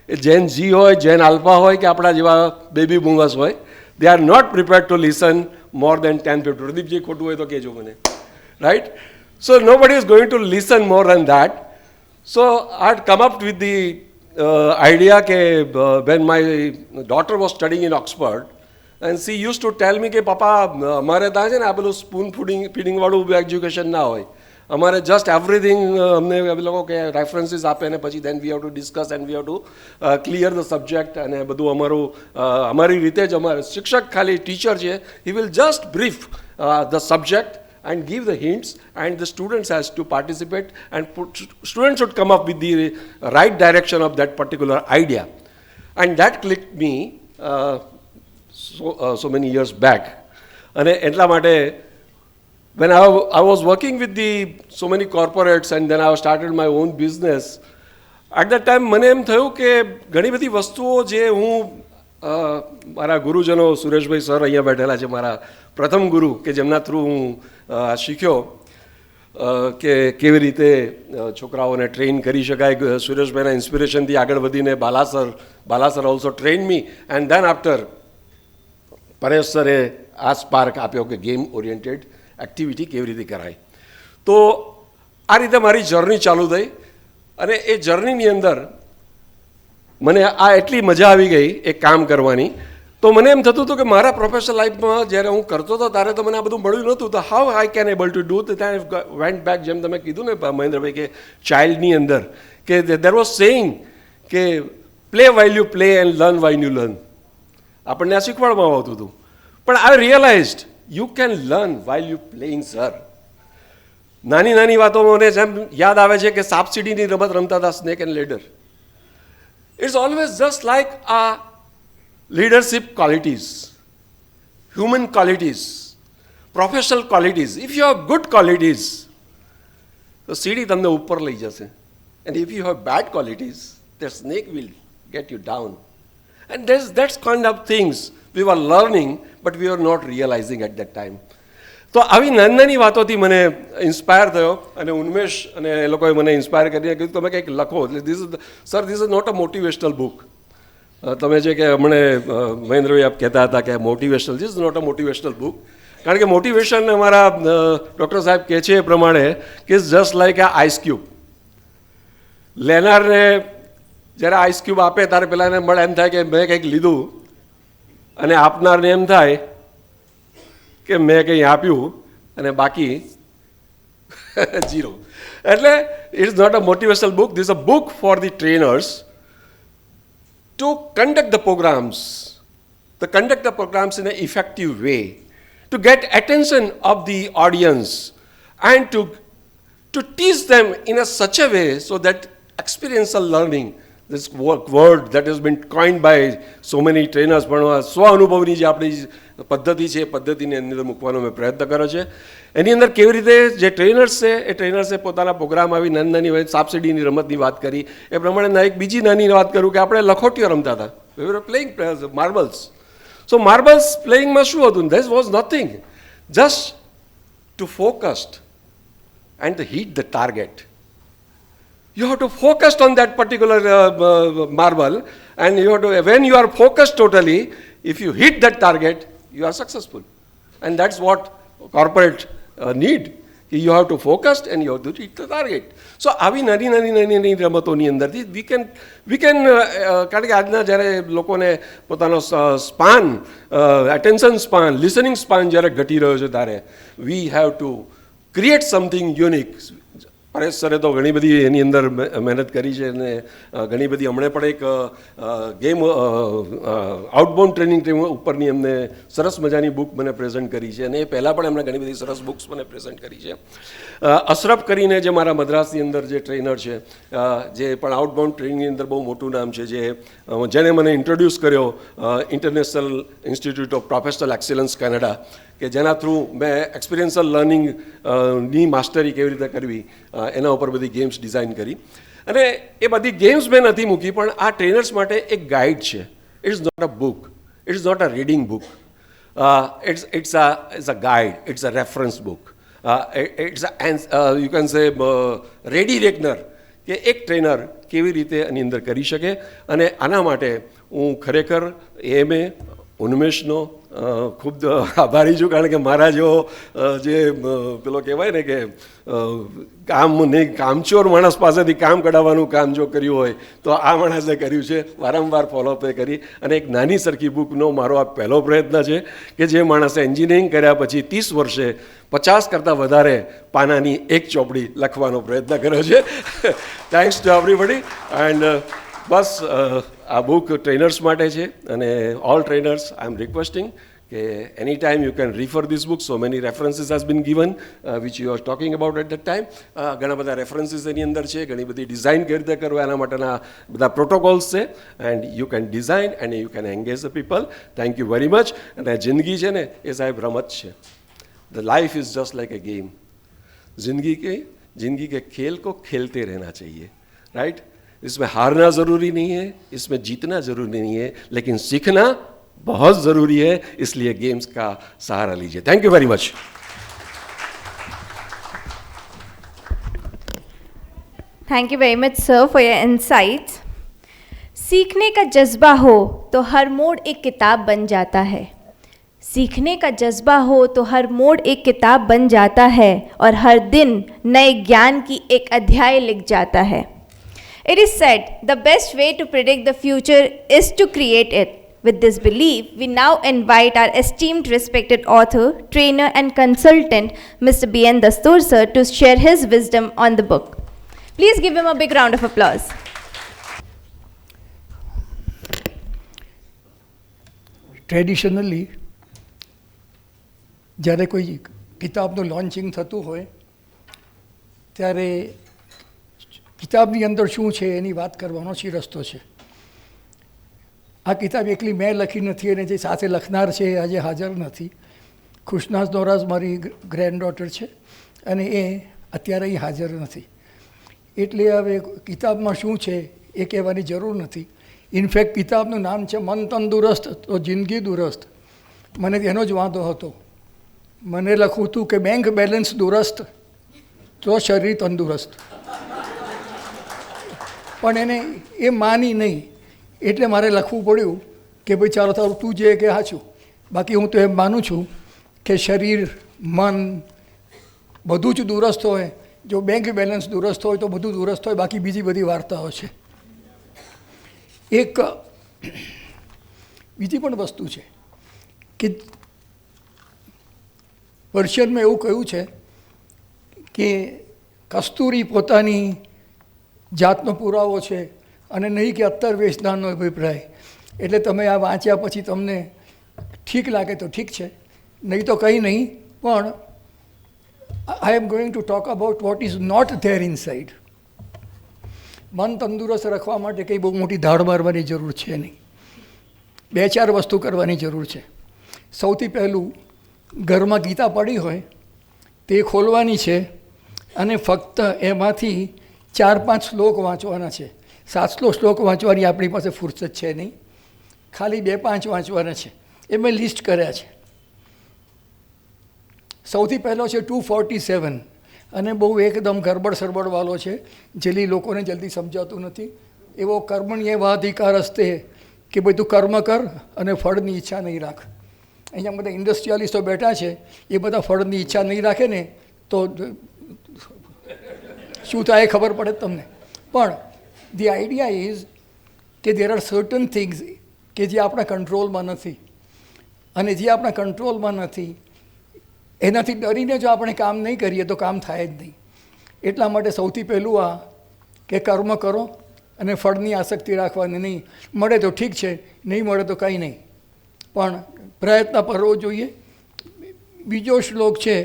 એ જેન જી હોય, જેન આલ્ફા હોય કે આપણા જેવા બેબી બૂમર્સ હોય, they are not prepared to listen more than 10-15. Pradeepji ખોટું હોય તો કહેજો મને, right? So nobody is going to listen more than that. So I had come up with the idea કે when my daughter was studying in Oxford, and she used to tell me કે પપ્પા અમારે ત્યાં છે ને આ પેલું spoon ફીડિંગવાળું education ના હોય, અમારે જસ્ટ એવરીથિંગ અમને લોકો કે રેફરન્સીસ આપે ને પછી then we have to discuss and we have to clear the subject, અને બધું અમારું અમારી રીતે જ અમારે શિક્ષક ખાલી ટીચર છે, he will just brief the subject and give the hints, and the students has to participate, and students should come up with the right direction of that particular idea. And that clicked me so many years back. And etla mate when I was working with so many corporates, and then I started my own business, at that time મને એમ થયું કે ઘણી બધી વસ્તુઓ જે હું મારા ગુરુજનો, Sureshbhai sir અહીંયા બેઠેલા છે, મારા પ્રથમ ગુરુ કે જેમના થ્રુ હું શીખ્યો કે કેવી રીતે છોકરાઓને ટ્રેન કરી શકાય. સુરેશભાઈના ઇન્સ્પિરેશનથી આગળ વધીને Balasar also train me, and then after Paresh સરે આ સ્પાર્ક આપ્યો કે ગેમ ઓરિએન્ટેડ એક્ટિવિટી કેવી રીતે કરાય. તો આ રીતે મારી જર્ની ચાલુ થઈ અને એ જર્નીની અંદર મને આ એટલી મજા આવી ગઈ એ કામ કરવાની. તો મને એમ થતું હતું કે મારા પ્રોફેશનલ લાઈફમાં જ્યારે હું કરતો હતો ત્યારે તો મને આ બધું મળ્યું નહોતું. તો how I can able to do ત્યાં વેન્ટ બેક, જેમ તમે કીધું ને મહેન્દ્રભાઈ, કે ચાઇલ્ડની અંદર કે દેર વોઝ સેઇંગ કે play while you play and learn while you learn. આપણને આ શીખવાડવામાં આવતું હતું. પણ I realized you can learn while you playing sir. નાની નાની વાતો મને જેમ યાદ આવે છે કે સાપસીડીની રમત રમતા હતા, snake and ladder. It's always just like આ leadership qualities, human qualities, professional qualities. If you have good qualities, the CD તમને ઉપર લઈ જશે. And if you have bad qualities, the snake will get you down. And that's kind of things we were learning, but we were not realizing at that time. તો આવી નાની નાની વાતોથી મને inspire થયો અને ઉન્મેષ અને એ લોકોએ મને ઇન્સ્પાયર કરીને કીધું તમે કંઈક લખો. એટલે sir this is not a motivational book. તમે જે કે હમણે મહેન્દ્રભાઈ આપ કહેતા હતા કે motivational, this is not a motivational book. કારણ કે મોટિવેશન અમારા ડૉક્ટર સાહેબ કહે છે એ પ્રમાણે કે ઇઝ જસ્ટ લાઇક આ આઈસ ક્યુબ. લેનારને જ્યારે આઈસ ક્યુબ આપે ત્યારે પહેલાં એને મળે એમ થાય કે મેં કંઈક લીધું, અને આપનારને એમ થાય કે મેં કંઈ આપ્યું અને બાકી ઝીરો. એટલે it is not a motivational book. This a book for the trainers to conduct the programs in an effective way, to get attention of the audience, and to teach them in a such a way so that experiential learning, this word that has been coined by so many trainers, પણ સ્વ અનુભવની જે આપણી પદ્ધતિ છે એ પદ્ધતિની અંદર મૂકવાનો મેં પ્રયત્ન કર્યો છે. એની અંદર કેવી રીતે જે ટ્રેનર્સ છે એ ટ્રેનર્સે પોતાના પ્રોગ્રામ આવી નાની નાની સાપસીડીની રમતની વાત કરી. એ પ્રમાણે એક બીજી નાની વાત કરું કે આપણે લખોટીઓ રમતા હતા. We were playing marbles. So marbles પ્લેઇંગમાં શું હતું? There was nothing, just to focused and hit the target. You have to focus on that particular marble, and you have to, when you are focused totally, if you hit that target, you are successful. And that's what corporate need. You have to focus and you have to hit the target. So આવી નાની નાની નાની નાની રમતોની અંદરથી we can કારણ કે આજના જ્યારે લોકોને પોતાનો span, attention span, listening span જ્યારે ઘટી રહ્યો છે ત્યારે we have to create something unique. Paresh સરે તો ઘણી બધી એની અંદર મહેનત કરી છે અને ઘણી બધી હમણાં પણ એક ગેમ આઉટબાઉન્ડ ટ્રેનિંગ ઉપરની એમને સરસ મજાની બુક મને પ્રેઝન્ટ કરી છે. અને એ પહેલાં પણ એમણે ઘણી બધી સરસ બુક્સ મને પ્રેઝન્ટ કરી છે. અશરફ કરીને જે મારા મદ્રાસની અંદર જે ટ્રેનર છે, જે પણ આઉટબાઉન્ડ ટ્રેનિંગની અંદર બહુ મોટું નામ છે, જેણે મને ઇન્ટ્રોડ્યુસ કર્યો international institute of professional excellence Canada, કે જેના થ્રુ મેં એક્સપિરિયન્શિયલ લર્નિંગની માસ્ટરી કેવી રીતે કરવી એના ઉપર બધી ગેમ્સ ડિઝાઇન કરી. અને એ બધી ગેમ્સ મેં નથી મૂકી, પણ આ ટ્રેનર્સ માટે એક ગાઈડ છે. It's not a book, it's not a reading book, it's a guide, it's a reference book, it's a you can say ready reckoner કે એક ટ્રેનર કેવી રીતે આની અંદર કરી શકે. અને આના માટે હું ખરેખર એએમએ ઉન્મેષનો ખૂબ આભારી છું. કારણ કે મારા જેવો જે પેલો કહેવાય ને કે કામચોર માણસ પાસેથી કામ કઢાવવાનું કામ જો કર્યું હોય તો આ માણસે કર્યું છે. વારંવાર ફોલોઅપ કરી અને એક નાની સરખી બુકનો મારો આ પહેલો પ્રયત્ન છે કે જે માણસે એન્જિનિયરિંગ કર્યા પછી 30 વર્ષે 50 કરતાં વધારે પાનાની એક ચોપડી લખવાનો પ્રયત્ન કર્યો છે. Thanks to everybody. એન્ડ બસ આ બુક ટ્રેનર્સ માટે છે અને all trainers I am requesting કે any time you can refer this book. So many references has been given which you are talking about at that time. ઘણા બધા references એની અંદર છે, ઘણી બધી ડિઝાઇન કેવી રીતે કરવા એના માટેના બધા પ્રોટોકોલ્સ છે. And you can design and you can engage the people. Thank you very much. અને જિંદગી છે ને એ સાહેબ રમત છે. The life is just like a game. जिंदगी के खेल को खेलते रहना चाहिए, राइट? इसमें हारना ज़रूरी नहीं है, इसमें जीतना ज़रूरी नहीं है, लेकिन सीखना बहुत ज़रूरी है. इसलिए गेम्स का सहारा लीजिए. Thank you very much. Thank you very much sir for your insights. सीखने का जज्बा हो तो हर मोड़ एक किताब बन जाता है. सीखने का जज्बा हो तो हर मोड़ एक किताब बन जाता है और हर दिन नए ज्ञान की एक अध्याय लिख जाता है. It is said the best way to predict the future is to create it. With this belief, we now invite our esteemed respected author, trainer and consultant, Mr. B.N. Dastur sir, to share his wisdom on the book. Please give him a big round of applause. Traditionally જ્યારે કોઈ કિતાબનું launching થતું હોય ત્યારે કિતાબની અંદર શું છે એની વાત કરવાનો છે રસ્તો છે. આ કિતાબ એકલી મેં લખી નથી અને જે સાથે લખનાર છે એ આજે હાજર નથી. ખુશનાઝ દોરાઝ મારી ગ્રેન્ડ ડોટર છે અને એ અત્યારે અહીં હાજર નથી. એટલે હવે કિતાબમાં શું છે એ કહેવાની જરૂર નથી. ઇનફેક્ટ કિતાબનું નામ છે મન તંદુરસ્ત તો જિંદગી દુરસ્ત. મને એનો જ વાંધો હતો. મને લખવું હતું કે બેંક બેલેન્સ દુરસ્ત તો શરીર તંદુરસ્ત. પણ એને એ માની નહીં એટલે મારે લખવું પડ્યું કે ભાઈ ચાલો તારું તું જે કે સાચું. બાકી હું તો એમ માનું છું કે શરીર મન બધું જ દુરસ્ત હોય. જો બેંક બેલેન્સ દુરસ્ત હોય તો બધું દુરસ્ત હોય. બાકી બીજી બધી વાર્તાઓ છે. એક બીજી પણ વસ્તુ છે કે પર્શિયનમાં એવું કહ્યું છે કે કસ્તુરી પોતાની જાતનો પુરાવો છે અને નહીં કે અત્તર વેચનારનો અભિપ્રાય. એટલે તમે આ વાંચ્યા પછી તમને ઠીક લાગે તો ઠીક છે, નહીં તો કંઈ નહીં. પણ I am going to talk about what is not there inside. મન તંદુરસ્ત રાખવા માટે કંઈ બહુ મોટી ધાડ મારવાની જરૂર છે નહીં. 2-4 વસ્તુ કરવાની જરૂર છે. સૌથી પહેલું, ઘરમાં ગીતા પડી હોય તે ખોલવાની છે અને ફક્ત એમાંથી 4-5 શ્લોક વાંચવાના છે. 700 શ્લોક વાંચવાની આપણી પાસે ફુરસત છે નહીં. ખાલી 2-5 વાંચવાના છે. એ મેં લિસ્ટ કર્યા છે. સૌથી પહેલો છે 247 અને બહુ એકદમ ગરબડ સરબડવાળો છે. જેલી લોકોને જલ્દી સમજાતું નથી. એવો કર્મણ્યેવાધિકાર હસ્તે કે ભાઈ તું કર્મ કર અને ફળની ઈચ્છા નહીં રાખ. અહીંયા બધા ઇન્ડસ્ટ્રીયાલિસ્ટો બેઠા છે, એ બધા ફળની ઈચ્છા નહીં રાખે ને તો શું થાય ખબર પડે તમને. પણ ધી આઈડિયા ઇઝ કે દેર આર સર્ટન થિંગ્સ કે જે આપણા કંટ્રોલમાં નથી. અને જે આપણા કંટ્રોલમાં નથી એનાથી ડરીને જો આપણે કામ નહીં કરીએ તો કામ થાય જ નહીં. એટલા માટે સૌથી પહેલું આ કે કર્મ કરો અને ફળની આસક્તિ રાખવાની નહીં. મળે તો ઠીક છે, નહીં મળે તો કંઈ નહીં, પણ પ્રયત્ન કરવો જોઈએ. બીજો શ્લોક છે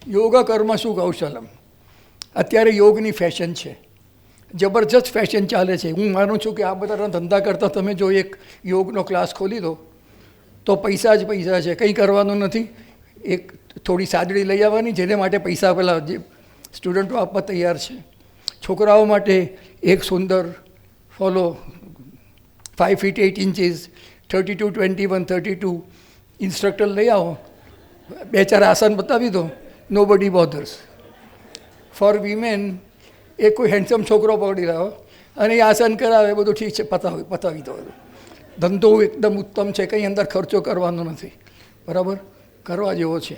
યોગ કર્મ શું કૌશલમ. અત્યારે યોગની ફેશન છે, જબરજસ્ત ફેશન ચાલે છે. હું માનું છું કે આ બધાના ધંધા કરતાં તમે જો એક યોગનો ક્લાસ ખોલી દો તો પૈસા જ પૈસા છે, કંઈ કરવાનું નથી. એક થોડી સાદડી લઈ આવવાની, જેને માટે પૈસા પેલા જે સ્ટુડન્ટો આપવા તૈયાર છે. છોકરાઓ માટે એક સુંદર ફોલો 5 feet 8 inches 32, 21, 32 ઇન્સ્ટ્રક્ટર લઈ આવો, 2-4 આસન બતાવી દો, નો બડી બોધર્સ. ફોર વિમેન એ કોઈ હેન્ડસમ છોકરો પકડી રહ્યો અને એ આસન કરાવે, બધું ઠીક છે, પતાવી દો. ધંધો એકદમ ઉત્તમ છે, કંઈ અંદર ખર્ચો કરવાનો નથી, બરાબર, કરવા જેવો છે.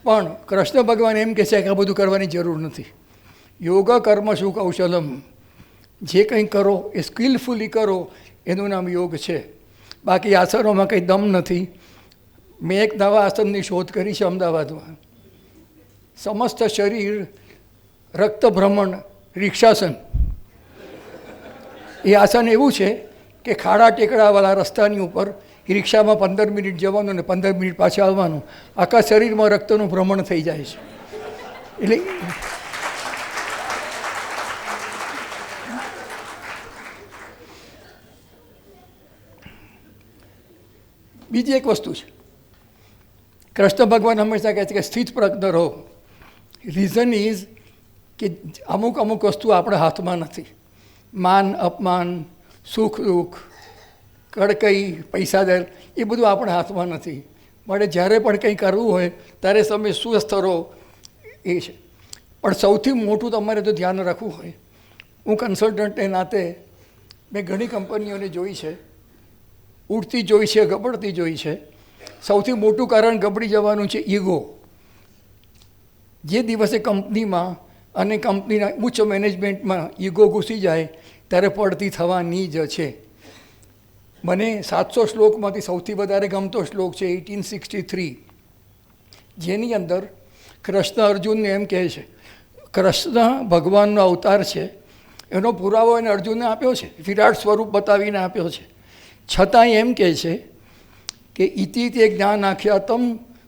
પણ કૃષ્ણ ભગવાન એમ કહે છે કે આ બધું કરવાની જરૂર નથી. યોગ કર્મ શું કૌશલમ. જે કંઈ કરો એ સ્કિલફુલી કરો, એનું નામ યોગ છે. બાકી આસનોમાં કંઈ દમ નથી. મેં એક નવા આસનની શોધ કરી છે અમદાવાદમાં. સમસ્ત શરીર રક્ત ભ્રમણ રિક્ષાસન. એ આસન એવું છે કે ખાડા ટેકડાવાળા રસ્તાની ઉપર રિક્ષામાં 15 મિનિટ જવાનું અને 15 મિનિટ પાછા આવવાનું. આખા શરીરમાં રક્તનું ભ્રમણ થઈ જાય છે. એટલે બીજી એક વસ્તુ છે, કૃષ્ણ ભગવાન હંમેશા કહે છે કે સ્થિત પ્રજ્ઞ રહો. રીઝન ઇઝ કે અમુક વસ્તુ આપણા હાથમાં નથી. માન અપમાન, સુખ દુઃખ, કડકઈ, પૈસાદાર, એ બધું આપણા હાથમાં નથી. માટે જ્યારે પણ કંઈ કરવું હોય ત્યારે તમે સ્વસ્થ રહો, એ છે. પણ સૌથી મોટું તમારે જો ધ્યાન રાખવું હોય, હું કન્સલ્ટન્ટને નાતે મેં ઘણી કંપનીઓને જોઈ છે, ઉડતી જોઈ છે, ગબડતી જોઈ છે. સૌથી મોટું કારણ ગબડી જવાનું છે ઈગો. જે દિવસે કંપનીમાં અને કંપનીના ઉચ્ચ મેનેજમેન્ટમાં ઈગો ઘૂસી જાય ત્યારે પડતી થવાની જ છે. મને 700 શ્લોકમાંથી સૌથી વધારે ગમતો શ્લોક છે 1863, જેની અંદર કૃષ્ણ અર્જુનને એમ કહે છે, કૃષ્ણ ભગવાનનો અવતાર છે, એનો પુરાવો એને અર્જુનને આપ્યો છે, વિરાટ સ્વરૂપ બતાવીને આપ્યો છે, છતાંય એમ કહે છે કે ઇતિ તે જ્ઞાન આખ્યાતમ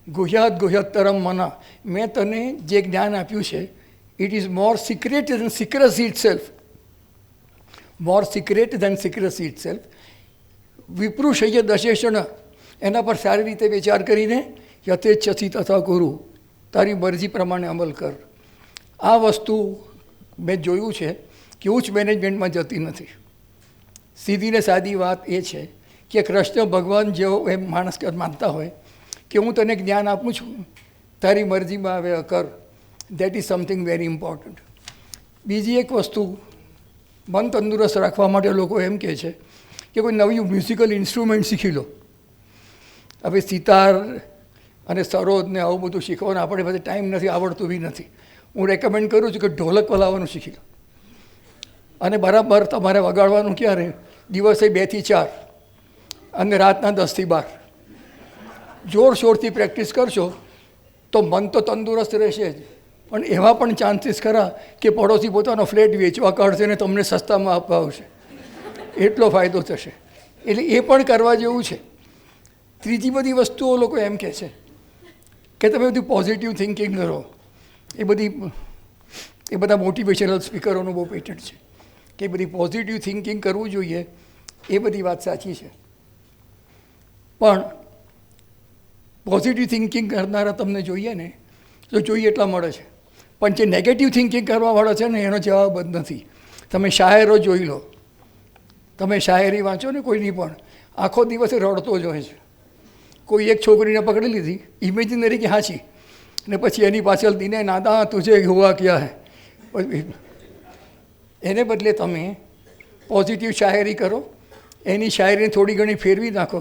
ગુહ્યાત ગુહ્યતરમ મના, મેં તને જે જ્ઞાન આપ્યું છે it is more secret than secrecy itself, more secret than secrecy itself. વિપૃષય દશેષણ, એના પર સારી રીતે વિચાર કરીને યથેચ્છસી તથા કુરુ, તારી મરજી પ્રમાણે અમલ કર. આ વસ્તુ મેં જોયું છે કે ઉચ્ચ મેનેજમેન્ટમાં જતી નથી. સીધી ને સાદી વાત એ છે કે કૃષ્ણ ભગવાન જેવો એમ માણસ માનતા હોય કે હું તને જ્ઞાન આપું છું, તારી મરજીમાં આવે કર. That is something very important. બીજી એક વસ્તુ, મન તંદુરસ્ત રાખવા માટે લોકો એમ કહે છે કે કોઈ નવી મ્યુઝિકલ ઇન્સ્ટ્રુમેન્ટ શીખી લો. હવે સિતાર અને સરોદ ને આવું બધું શીખવાનું આપણે બધે ટાઈમ નથી, આવડતું બી નથી. હું રેકમેન્ડ કરું છું કે ઢોલક વલાવવાનું શીખી લો, અને બરાબર તમારે વગાડવાનું ક્યારે, દિવસે 2 થી 4 અને રાતના 10 થી 12. જોરશોરથી પ્રેક્ટિસ કરશો તો મન તો તંદુરસ્ત રહેશે જ, પણ એવા પણ ચાન્સીસ ખરા કે પડોશી પોતાનો ફ્લેટ વેચવા કાઢશે ને તમને સસ્તામાં આપવા આવશે, એટલો ફાયદો થશે. એટલે એ પણ કરવા જેવું છે. ત્રીજી બધી વસ્તુઓ લોકો એમ કહે છે કે તમે બધી પોઝિટિવ થિંકિંગ કરો. એ બધા મોટિવેશનલ સ્પીકરોનું બહુ પેટન્ટ છે કે બધી પોઝિટિવ થિંકિંગ કરવું જોઈએ. એ બધી વાત સાચી છે, પણ પોઝિટિવ થિંકિંગ કરનારા તમને જોઈએ ને તો જોઈએ એટલા મળે છે, પણ જે નેગેટિવ થિંકિંગ કરવાવાળા છે ને એનો જવાબ જ નથી. તમે શાયરો જોઈ લો, તમે શાયરી વાંચો ને કોઈની પણ, આખો દિવસે રડતો જ હોય છે. કોઈ એક છોકરીને પકડી લીધી ઇમેજિનરી કે હાચી, ને પછી એની પાછળ દિને નાદા તુજે હુઆ ક્યાં હે. એને બદલે તમે પોઝિટિવ શાયરી કરો, એની શાયરીને થોડી ઘણી ફેરવી નાખો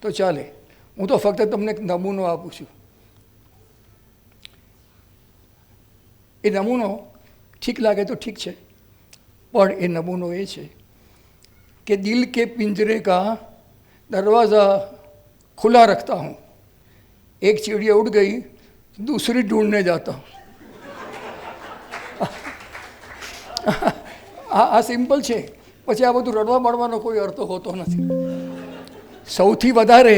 તો ચાલે. હું તો ફક્ત તમને એક નમૂનો આપું છું. એ નમૂનો ઠીક લાગે તો ઠીક છે, પણ એ નમૂનો એ છે कि दिल के पिंजरे का दरवाज़ा खुला रखता हूँ, एक चिड़िया उड़ गई दूसरी ढूंढने जाता हूँ. આ સિમ્પલ છે. પછી આ બધું રડવા મળવાનો કોઈ અર્થ હોતો નથી. સૌથી વધારે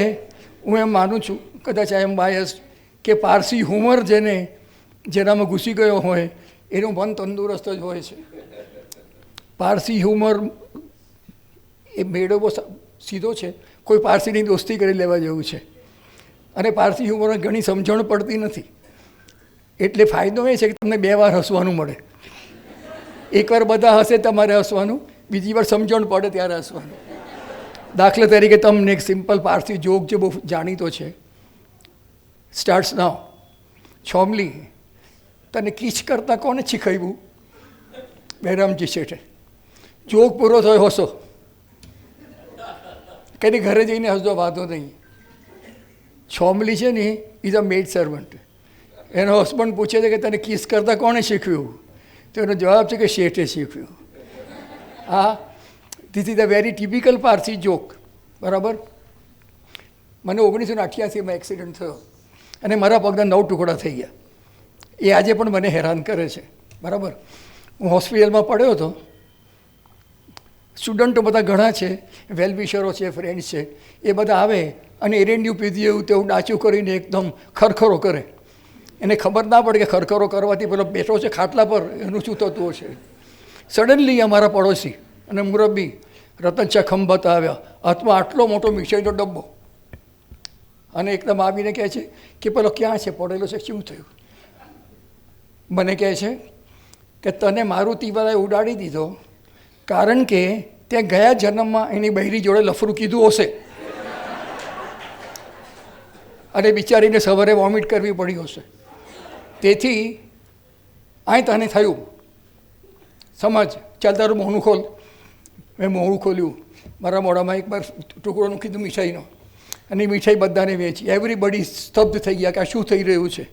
હું એમ માનું છું, કદાચ આઈ એમ બાયસ, કે પારસી હુમર જેનામાં ઘૂસી ગયો હોય એનું મન તંદુરસ્ત જ હોય છે. પારસી હુમર એ મેળો બહુ સીધો છે, કોઈ પારસીની દોસ્તી કરી લેવા જેવું છે. અને પારસી હ્યુમરમાં ઘણી સમજણ પડતી નથી, એટલે ફાયદો એ છે કે તમને 2 વાર હસવાનું મળે. એકવાર બધા હસે તમારે હસવાનું, બીજી વાર સમજણ પડે ત્યારે હસવાનું. દાખલા તરીકે તમને એક સિમ્પલ પારસી જોક જે બહુ જાણીતો છે, સ્ટાર્ટ્સ નાવ. છોમલી, તને કિસ કરતાં કોને શીખવ્યું? બહેરામજી શેઠે. જોક પૂરો થયો હસો, કંઈ ઘરે જઈને હસજો, વાંધો નહીં. છોમલી છે ને ઇઝ અ મેડ સર્વન્ટ. એનો હસબન્ડ પૂછે છે કે તને કિસ કરતાં કોણે શીખવ્યું? તો એનો જવાબ છે કે શેઠે શીખવ્યું. હા, this is a very typical Parsi joke. બરાબર. મને 1988માં એક્સિડન્ટ થયો અને મારા પગના 9 ટુકડા થઈ ગયા. એ આજે પણ મને હેરાન કરે છે. બરાબર. હું હોસ્પિટલમાં પડ્યો હતો. સ્ટુડન્ટો બધા ઘણા છે, વેલવિશરો છે, ફ્રેન્ડ્સ છે, એ બધા આવે અને એરેન્ડિયું પીધી એવું તેવું ડાચું કરીને એકદમ ખરખરો કરે. એને ખબર ના પડે કે ખરખરો કરવાથી પેલો બેઠો છે ખાટલા પર, એનું શું થતું હશે. સડનલી અમારા પડોશી અને મુરબ્બી રતનચા ખંભાત આવ્યા, હાથમાં આટલો મોટો મીઠાઈનો ડબ્બો, અને એકદમ આવીને કહે છે કે પેલો ક્યાં છે, પડેલો છે, શું થયું? મને કહે છે કે તને મારુતિવાળાએ ઉડાડી દીધો કારણ કે તે ગયા જન્મમાં એની બૈરી જોડે લફરું કીધું હશે અને બિચારીને સવારે વોમિટ કરવી પડી હશે, તેથી આ તને થયું. સમજ, ચાલ તારું મોઢું ખોલ. મેં મોઢું ખોલ્યું, મારા મોઢામાં એક બાર ટુકડો મૂકી દીધું મીઠાઈનો. અને મીઠાઈ બધાને વેચી. એવરીબડી સ્તબ્ધ થઈ ગયા કે આ શું થઈ રહ્યું છે.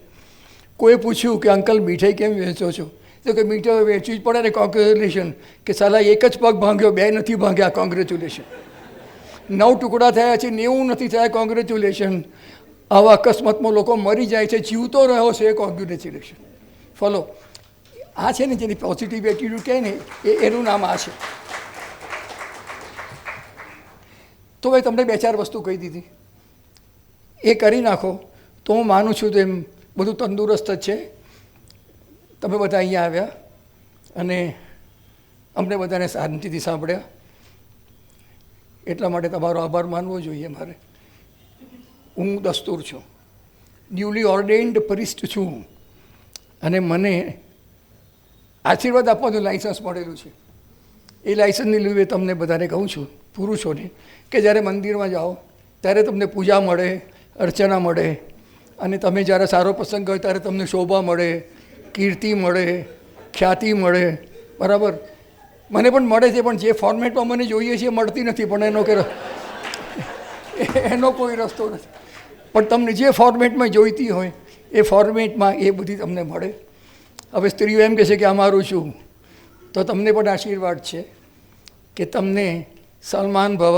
કોઈ પૂછ્યું કે અંકલ મીઠાઈ કેમ વેચો છો? તો કે મીઠાઈ વેચવી જ પડે ને, કોંગ્રેચ્યુલેશન. કે સાલા એક જ પગ ભાંગ્યો, બે નથી ભાંગ્યા, કોંગ્રેચ્યુલેશન. 9 ટુકડા થયા છે, 90 નથી થયા, કોંગ્રેચ્યુલેશન. આવા અકસ્માતમાં લોકો મરી જાય છે, જીવતો રહ્યો છે, કોંગ્રેચ્યુલેશન. ફોલો આ છે ને જેની પોઝિટિવ એટીટ્યુડ કહે ને એનું નામ આ છે. તો ભાઈ તમને 2-4 વસ્તુ કહી દીધી, એ કરી નાખો તો હું માનું છું તેમ બધું તંદુરસ્ત જ છે. તમે બધા અહીંયા આવ્યા અને અમને બધાને શાંતિથી સાંભળ્યા, એટલા માટે તમારો આભાર માનવો જોઈએ મારે. હું દસ્તુર છું, ન્યૂલી ઓર્ડેન્ડ પરિસ્ટ છું, અને મને આશીર્વાદ આપવાનું લાઇસન્સ મળેલું છે. એ લાઇસન્સની લીધે તમને બધાને કહું છું, પુરુષોને, કે જ્યારે મંદિરમાં જાઓ ત્યારે તમને પૂજા મળે, અર્ચના મળે, અને તમે જ્યારે સારો પ્રસંગ હોય ત્યારે તમને શોભા મળે, કીર્તિ મળે, ખ્યાતિ મળે. બરાબર? મને પણ મળે છે, પણ જે ફોર્મેટમાં મને જોઈએ છે એ મળતી નથી. પણ એનો કોઈ રસ્તો નથી. પણ તમને જે ફોર્મેટમાં જોઈતી હોય એ ફોર્મેટમાં એ બધી તમને મળે. હવે સ્ત્રીઓ એમ કહે છે કે અમારું શું, તો તમને પણ આશીર્વાદ છે કે તમને સલમાન ભવ,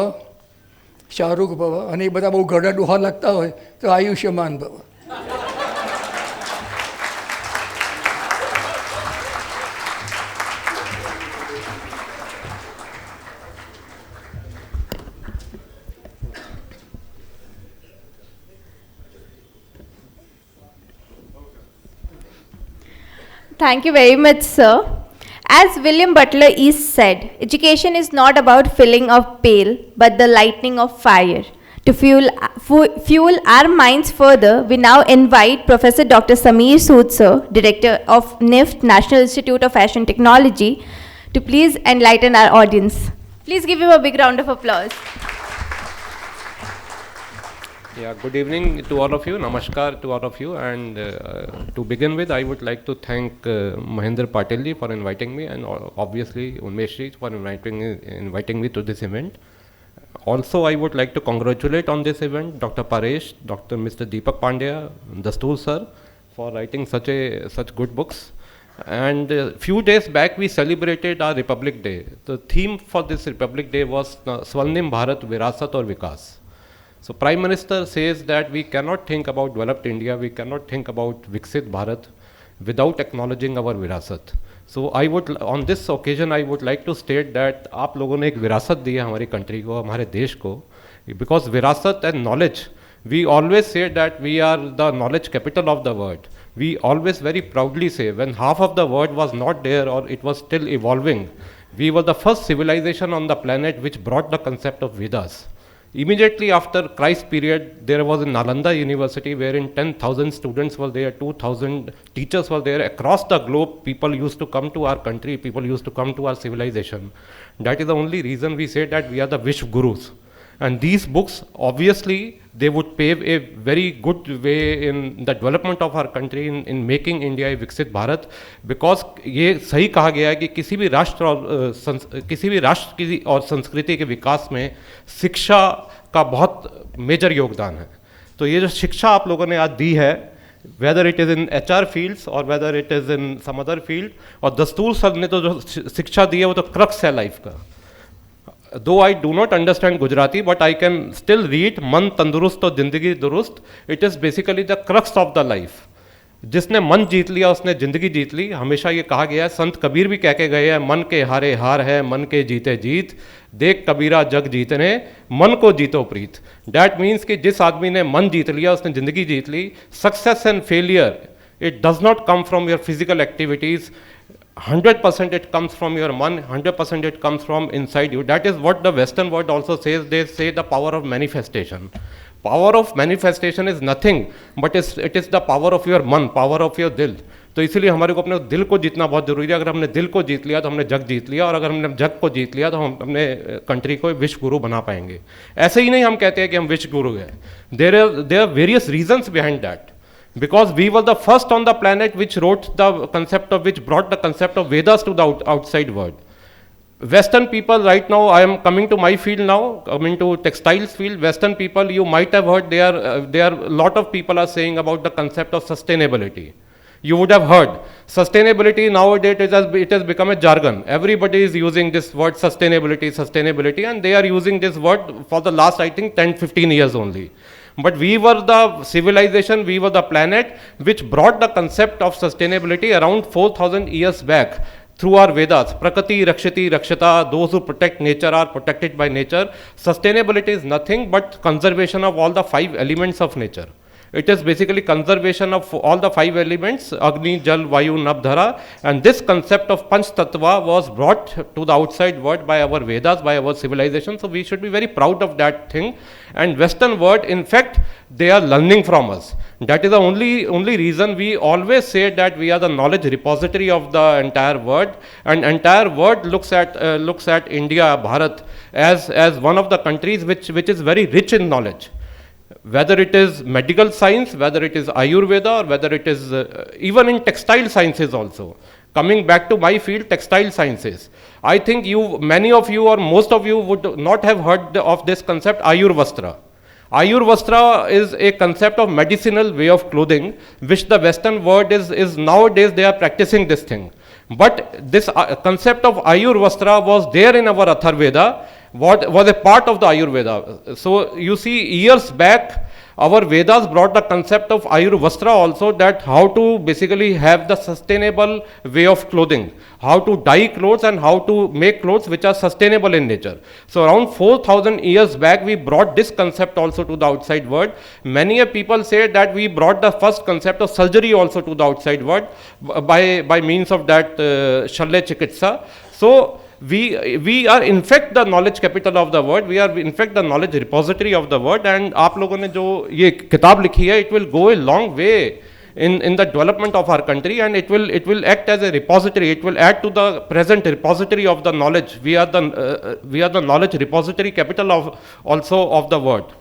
શાહરૂખ ભવ, અને એ બધા બહુ ગળા ડોહા લાગતા હોય તો આયુષ્યમાન ભવ. Thank you very much, sir. As William Butler Yeats said, education is not about filling a pail, but the lighting of fire. To fuel our minds further, we now invite Professor Dr. Sameer Sood, sir, Director of NIFT, National Institute of Fashion Technology, to please enlighten our audience. Please give him a big round of applause. Yeah, good evening to all of you. Namaskar to all of you. And to begin with, I would like to thank Mahendra Patel ji for inviting me, and obviously Unmesh ji for inviting me to this event. Also, I would like to congratulate on this event Dr. Paresh, Dr. Mr. Deepak Pandya, Dastoor sir, for writing such good books. And few days back, we celebrated our Republic Day. The theme for this Republic Day was Swarnim Bharat Virasat or Vikas. So Prime Minister says that we cannot think about developed India, we cannot think about Viksit Bharat without acknowledging our Virasat. So on this occasion, I would like to state that आप लोगों ने एक विरासत दी है हमारी country को, हमारे देश को, because virasat and knowledge, we always say that we are the knowledge capital of the world. We always very proudly say when half of the world was not there or it was still evolving, we were the first civilization on the planet which brought the concept of Vedas. Immediately after Christ period, there was a Nalanda University wherein 10,000 students were there, 2,000 teachers were there. Across the globe, people used to come to our country, people used to come to our civilization. That is the only reason we say that we are the Vishwa Gurus. And these books, obviously, they would pave a very good way in the development of our country, in making India a Viksit Bharat, because ये सही कहा गया है कि किसी भी राष्ट्र और संस्कृति के विकास में शिक्षा का बहुत मेजर योगदान है. तो ये जो शिक्षा आप लोगों ने आज दी है, whether it is in HR fields or whether it is in some other field, और दस्तूर सर ने तो जो शिक्षा दी है वो तो क्रक्स है लाइफ का. Though I do not understand Gujarati, but I can still read मन तंदुरुस्त तो जिंदगी दुरुस्त. It is basically the crux of the life. जिसने मन जीत लिया उसने जिंदगी जीत ली. हमेशा ये कहा गया है, संत कबीर भी कह के गए हैं, मन के हारे हार है, मन के जीते जीत, देख कबीरा जग जीतने, मन को जीतो प्रीत. That means कि जिस आदमी ने मन जीत लिया उसने जिंदगी जीत ली. Success and failure, it does not come from your physical activities. 100% it comes from your man, 100% it comes from inside you. That is what the Western world also says. They say the power of manifestation. Power of manifestation is nothing, but it is the power of your man, power of your दिल. तो इसीलिए हमारे को अपने दिल को जीतना बहुत जरूरी है. अगर हमने दिल को जीत लिया तो हमने जग जीत लिया, और अगर हमने जग को जीत लिया तो हम अपने कंट्री को विश्व गुरु बना पाएंगे. ऐसे ही नहीं हम कहते हैं कि हम विश्व गुरु हैं. There are various reasons behind that. Because we were the first on the planet which wrote the concept of, which brought the concept of Vedas to the outside world. Western people right now, I am coming to my field now, coming to textiles field. Western people, you might have heard, a lot of people are saying about the concept of sustainability. You would have heard sustainability nowadays, it has become a jargon. Everybody is using this word sustainability, and they are using this word for the last, I think, 10-15 years only. But we were the civilization, we were the planet which brought the concept of sustainability around 4,000 years back through our Vedas. Prakriti, Rakshati, Rakshata, those who protect nature are protected by nature. Sustainability is nothing but conservation of all the 5 elements of nature. It is basically conservation of all the 5 elements, Agni, Jal, Vayu, Nab, Dhara, and this concept of Panch Tattva was brought to the outside world by our Vedas, by our civilization, so we should be very proud of that thing. And Western world, in fact, they are learning from us. That is the only reason we always say that we are the knowledge repository of the entire world, and entire world looks at India, Bharat, as one of the countries which is very rich in knowledge. Whether it is medical science, whether it is Ayurveda, or whether it is even in textile sciences also. Coming back to my field, textile sciences. I think many of you or most of you would not have heard of this concept, Ayurvastra. Ayurvastra is a concept of medicinal way of clothing, which the Western world is nowadays they are practicing this thing. But this concept of Ayurvastra was there in our Atharveda, was a part of the Ayurveda. So you see, years back, our Vedas brought the concept of Ayurvastra also, that how to basically have the sustainable way of clothing, how to dye clothes and how to make clothes which are sustainable in nature. So around 4,000 years back, we brought this concept also to the outside world. Many people say that we brought the first concept of surgery also to the outside world by means of that Shalya Chikitsa. So we are in fact the knowledge capital of the world, we are in fact the knowledge repository of the world, and आप लोगों ने जो ये किताब लिखी है, it will go a long way in the development of our country, and it will act as a repository, it will add to the present repository of the knowledge. We are the knowledge repository capital also of the world.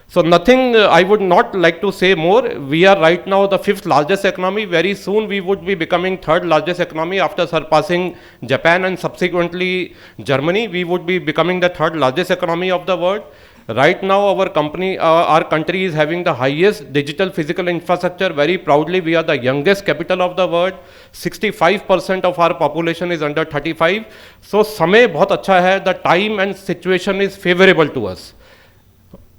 So nothing, I would not like to say more. We are right now the 5th largest economy. Very soon we would be becoming 3rd largest economy after surpassing Japan and subsequently Germany. We would be becoming the 3rd largest economy of the world. Right now our country is having the highest digital physical infrastructure. Very proudly, we are the youngest capital of the world. 65% of our population is under 35. So समय बहुत अच्छा है. The time and situation is favorable to us.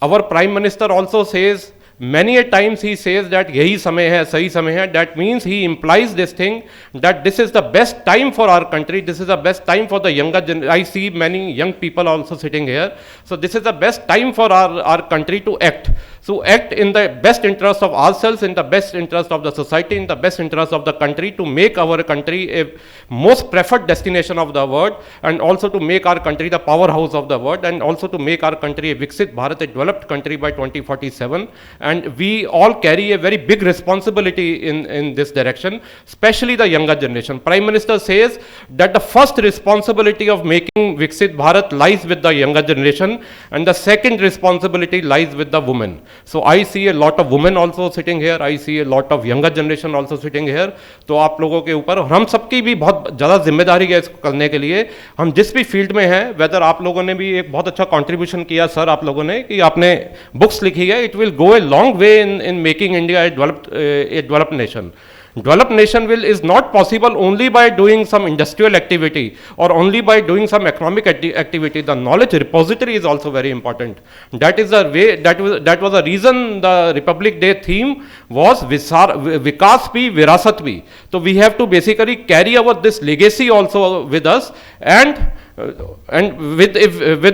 Our Prime Minister also says, many a times he says that yahi samay hai, sahi samay hai. That means he implies this thing that this is the best time for our country, this is the best time for the younger generation. I see many young people also sitting here. So this is the best time for our country to act. So act in the best interest of ourselves, in the best interest of the society, in the best interest of the country, to make our country a most preferred destination of the world, and also to make our country the powerhouse of the world, and also to make our country a Viksit Bharat, a developed country by 2047. And we all carry a very big responsibility in this direction, especially the younger generation. Prime Minister says that the first responsibility of making Viksit Bharat lies with the younger generation, and the second responsibility lies with the women. So I see a lot of women also sitting here, I see a lot of younger generation also sitting here. तो आप लोगों के ऊपर और हम सबकी भी बहुत ज़्यादा जिम्मेदारी है इसको करने के लिए. हम जिस भी फील्ड में हैं, वेदर आप लोगों ने भी एक बहुत अच्छा कंट्रीब्यूशन किया सर, आप लोगों ने कि आपने बुक्स लिखी है. It will go a long way in making India a developed nation. Developed nation is not possible only by doing some industrial activity or only by doing some economic activity. The knowledge repository is also very important. That is the way, that was the reason the Republic Day theme was Vikas Bhi, Virasat Bhi. So we have to basically carry our this legacy also with us, and with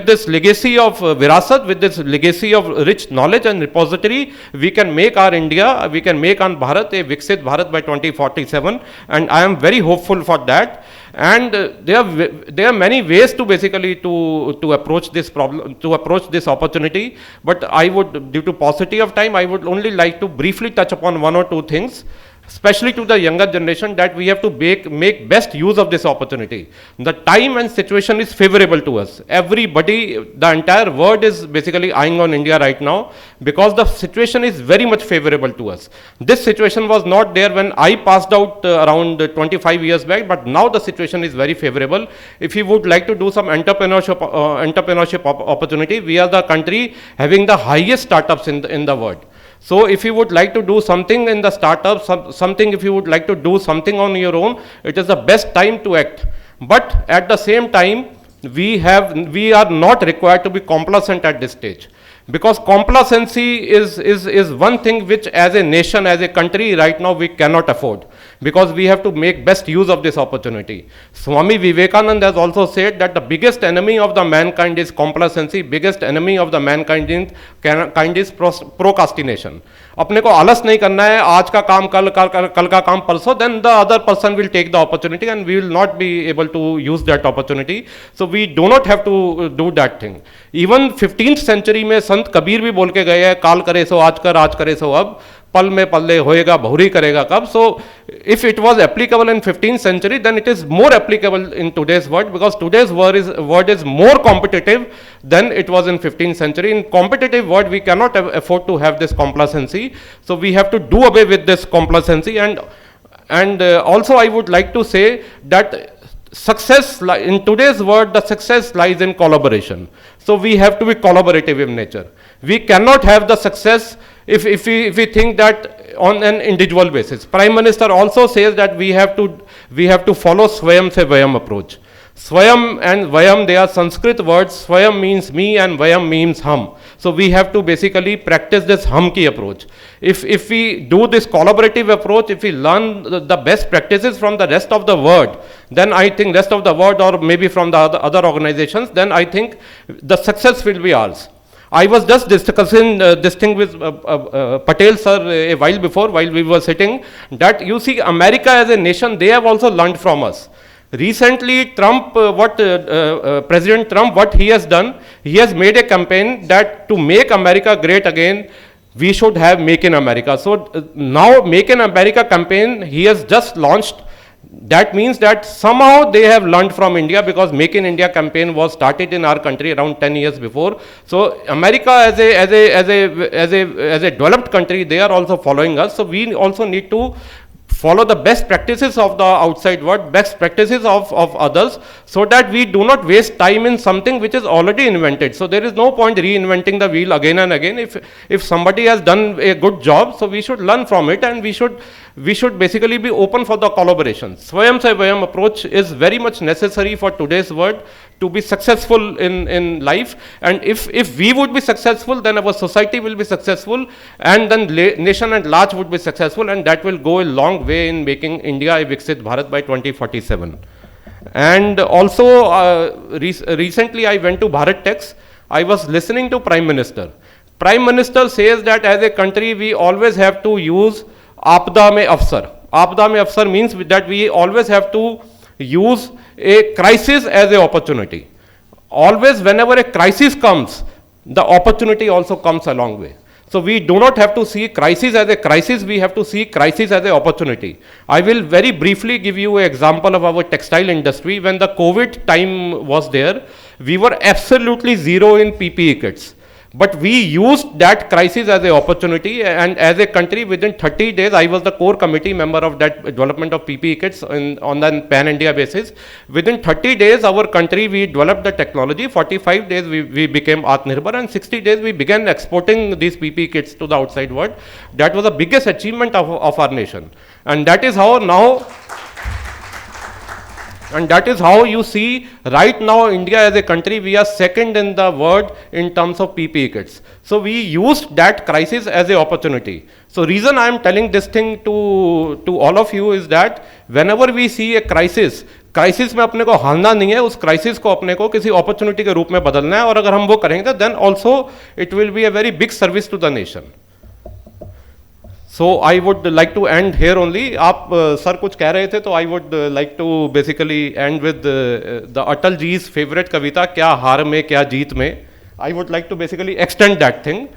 this legacy of Virasat, with this legacy of rich knowledge and repository, we can make our India, we can make our Bharat a Viksit Bharat by 2047, and I am very hopeful for that. And there are many ways to basically to approach this problem, to approach this opportunity. But I would, due to paucity of time, I would only like to briefly touch upon one or two things. especially to the younger generation, that we have to make best use of this opportunity. The time and situation is favorable to us. Everybody, the entire world is basically eyeing on India right now because the situation is very much favorable to us. This situation was not there when I passed out around 25 years back, but now the situation is very favorable. If you would like to do some entrepreneurship opportunity, we are the country having the highest startups in the world. So if you would like to do something in the startup, if you would like to do something on your own, it is the best time to act. But at the same time, we are not required to be complacent at this stage. Because complacency is one thing which as a nation, as a country right now we cannot afford. Because we have to make best use of this opportunity. Swami Vivekananda has also said that the biggest enemy of the mankind is complacency, biggest enemy of the mankind is procrastination. अपने को आलस नहीं करना है, आज का काम कल का काम परसों, then the other person will take the opportunity and we will not be able to use that opportunity. So we do not have to do that thing. Even 15th century में संत कबीर भी बोल के गए हैं, काल करे सो आज कर, आज करे सो अब, पल में पल्ले होएगा बहुरी करेगा कब. So if it was applicable in 15th century, then it is more applicable in today's world, because today's world is more competitive than it was in 15th century. In competitive world, we cannot afford to have this complacency. So we have to do away with this complacency. And also I would like to say that success in today's world, the success lies in collaboration. So we have to be collaborative in nature. We cannot have the success if we think that on an individual basis. Prime Minister also says that we have to follow Swayam se Vayam approach. Swayam and Vayam, they are Sanskrit words. Swayam means me and Vayam means hum. So we have to basically practice this hum ki approach. If we do this collaborative approach, if we learn the best practices from the rest of the world, then I think rest of the world, or maybe from the other organizations, then I think the success will be ours. I was just discussing this thing with Patel sir a while before, while we were sitting, that you see America as a nation, they have also learned from us. Recently, President Trump, what he has done, he has made a campaign that to make America great again, we should have Make in America. So now Make in America campaign, he has just launched. That means that somehow they have learned from India, because Make in India campaign was started in our country around 10 years before. So America as a developed country, they are also following us. So we also need to follow the best practices of the outside world, best practices of others, so that we do not waste time in something which is already invented. So there is no point reinventing the wheel again and again. If somebody has done a good job, so we should learn from it, and we should basically be open for the collaboration. Swayam se Vayam approach is very much necessary for today's world to be successful in life. And if we would be successful, then our society will be successful, and then nation at large would be successful, and that will go a long way in making India a Viksit Bharat by 2047. And also recently I went to Bharat Techs. I was listening to Prime Minister. Prime Minister says that as a country we always have to use Aapda mein Afsar. Aapda mein Afsar means that we always have to use a crisis as an opportunity. Always whenever a crisis comes, the opportunity also comes a long way. So we do not have to see crisis as a crisis, we have to see crisis as an opportunity. I will very briefly give you an example of our textile industry. When the COVID time was there, we were absolutely zero in PPE kits. But we used that crisis as an opportunity, and as a country within 30 days, I was the core committee member of that development of PPE kits on the pan-India basis. Within 30 days, our country, we developed the technology. 45 days, we became Atmanirbhar, and 60 days, we began exporting these PPE kits to the outside world. That was the biggest achievement of our nation. And that is how now... And that is how you see right now India as a country, we are second in the world in terms of PPE kits. So we used that crisis as an opportunity. So reason I am telling this thing to all of you is that whenever we see a crisis में अपने को हारना नहीं है, उस crisis को अपने को किसी अपॉर्चुनिटी के रूप में बदलना है, और अगर हम वो करेंगे then also it will be a very big service to the nation. So I would like to end here only. आप सर कुछ कह रहे थे, तो I would like to basically end with the Atal ji's favorite कविता, क्या हार में क्या जीत में. I would like to basically extend that thing.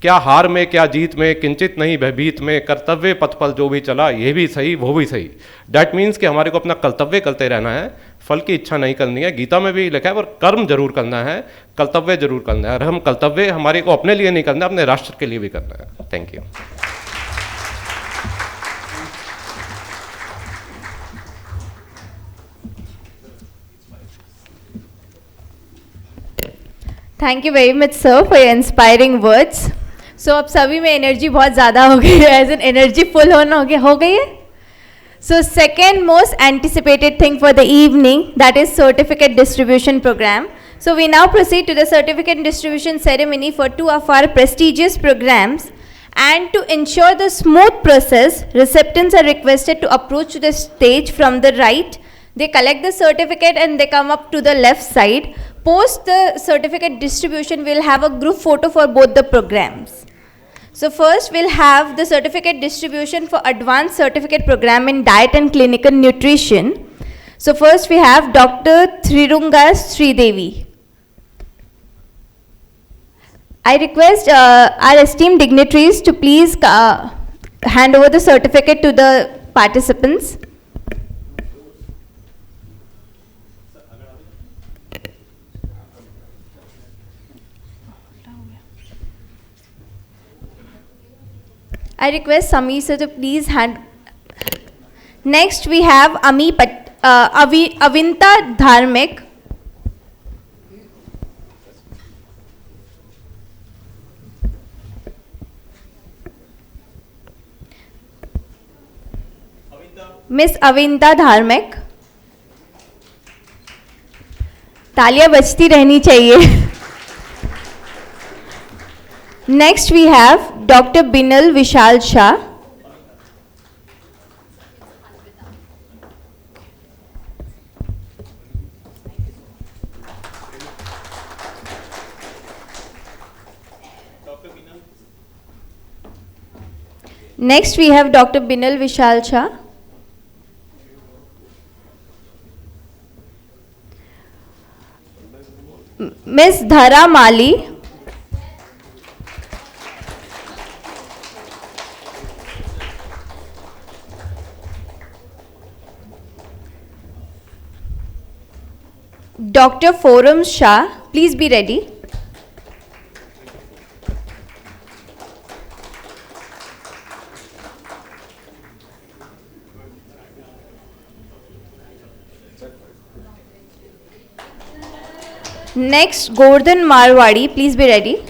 क्या हार में क्या जीत में किंचित नहीं भयभीत में, कर्तव्य पथ पर जो भी चला ये भी सही वो भी सही। डैट मीन्स कि हमारे को अपना कर्तव्य करते रहना है, फल की इच्छा नहीं करनी है। गीता में भी लिखा है, पर कर्म जरूर करना है, कर्तव्य जरूर करना है। और हम कर्तव्य हमारे को अपने लिए नहीं करना, अपने राष्ट्र के लिए भी करना है। Thank you. Thank you very much sir for your inspiring words. So अब सभी में एनर्जी बहुत ज़्यादा हो गई है, एज एन एनर्जी फुल होना हो गई है। So second most anticipated thing for the evening, that is certificate distribution programme. So we now proceed to the certificate distribution ceremony for two of our prestigious programs. And to ensure the smooth process, recipients are requested to approach to the stage from the right. They collect the certificate and they come up to the left side. Post the certificate distribution, we'll have a group photo for both the programs. So first we'll have the certificate distribution for advanced certificate program in diet and clinical nutrition. So first we have Dr. Thrirunga Sridevi. I request our esteemed dignitaries to please hand over the certificate to the participants. I request Sameer sir to please hand. Next we have Avinta Dharmik. Miss Avinta Dharmik. तालियां बजती रहनी चाहिए. Next we have Dr. Binal Vishal Shah. Next we have Dr. Binal Vishal Shah. Miss Dhara Mali. Dr. Forum Shah, please be ready. Next, Gordon Marwadi, please be ready.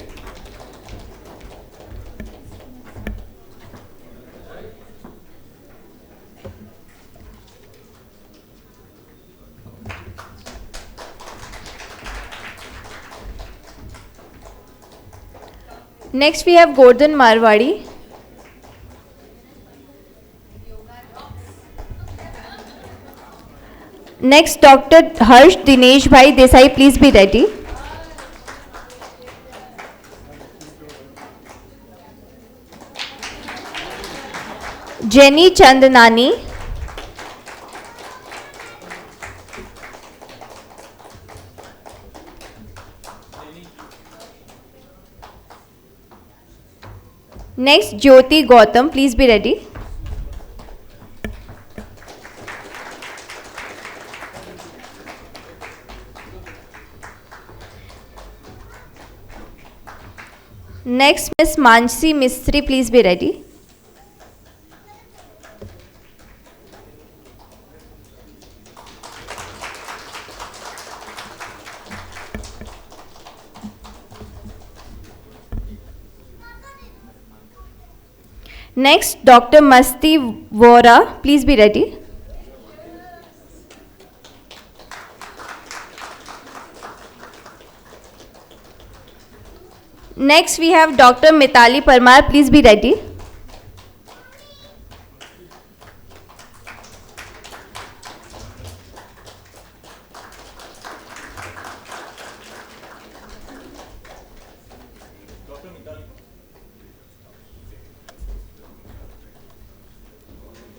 Next we have Gordon Marwadi. Next Dr. Harsh Dinesh Bhai Desai, please be ready. Jenny Chandnani. Next Jyoti Gautam, please be ready. Next Miss Mansi Mistry, please be ready. Next Dr. Masti Vora, please be ready. Next we have Dr. Mitali Parmar, please be ready.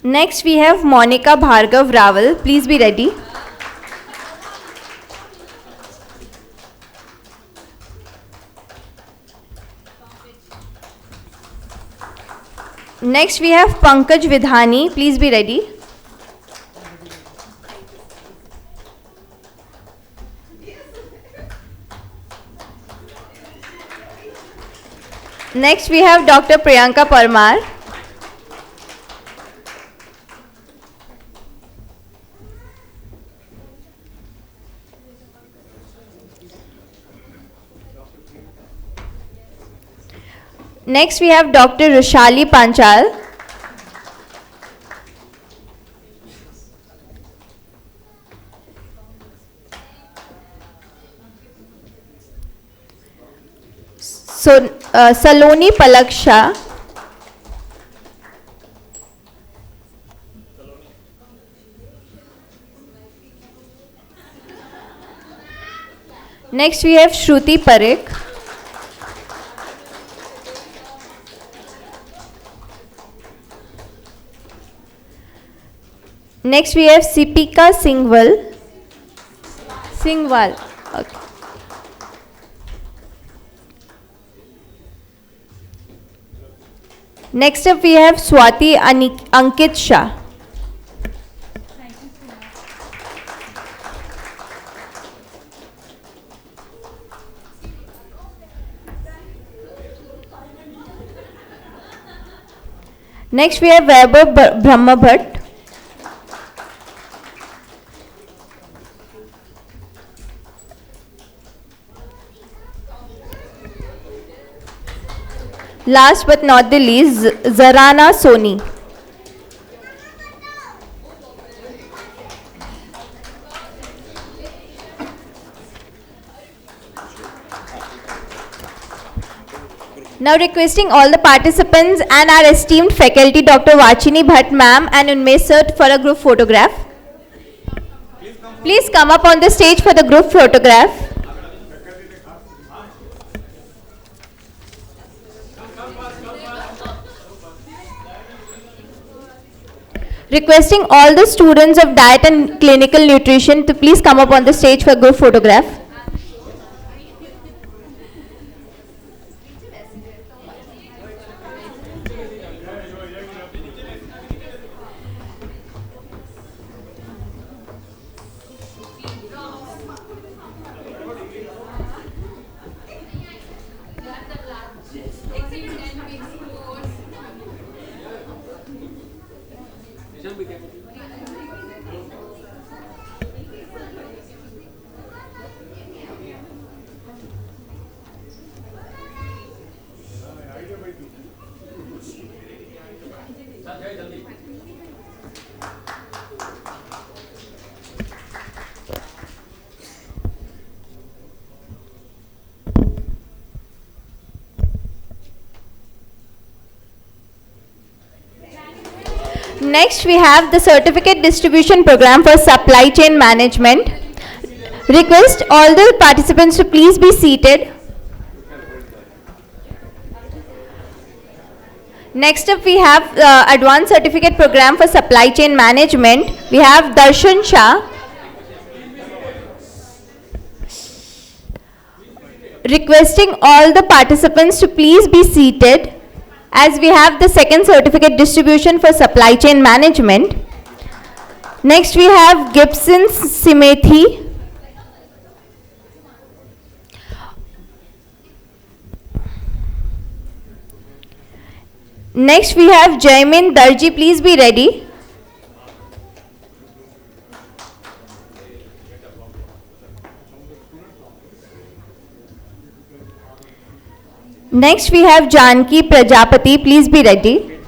Next we have Monica Bhargav Raval, please be ready. Next we have Pankaj Vidhani. Please be ready. Next we have Dr. Priyanka Parmar. Next we have Dr. Rushali Panchal. So, Saloni Palaksha. Next we have Shruti Parekh. Next we have Sipika Singhwal. Okay. Next up we have Swati Ankit Shah. Next we have Vaibhav Brahmabhat. Last but not the least, Zarana Soni. Now requesting all the participants and our esteemed faculty, Dr. Vachini Bhatt ma'am and Unmesh sir, for a group photograph. Please come up on the stage for the group photograph. Requesting all the students of diet and clinical nutrition to please come up on the stage for group photograph. Next we have the certificate distribution program for supply chain management. Request all the participants to please be seated. Next up we have advanced certificate program for supply chain management. We have Darshan Shah. Requesting all the participants to please be seated, as we have the second certificate distribution for supply chain management. Next we have Gibson Simethi. Next we have Jaimin Darji, please be ready. Next we have Janki Prajapati, please be ready.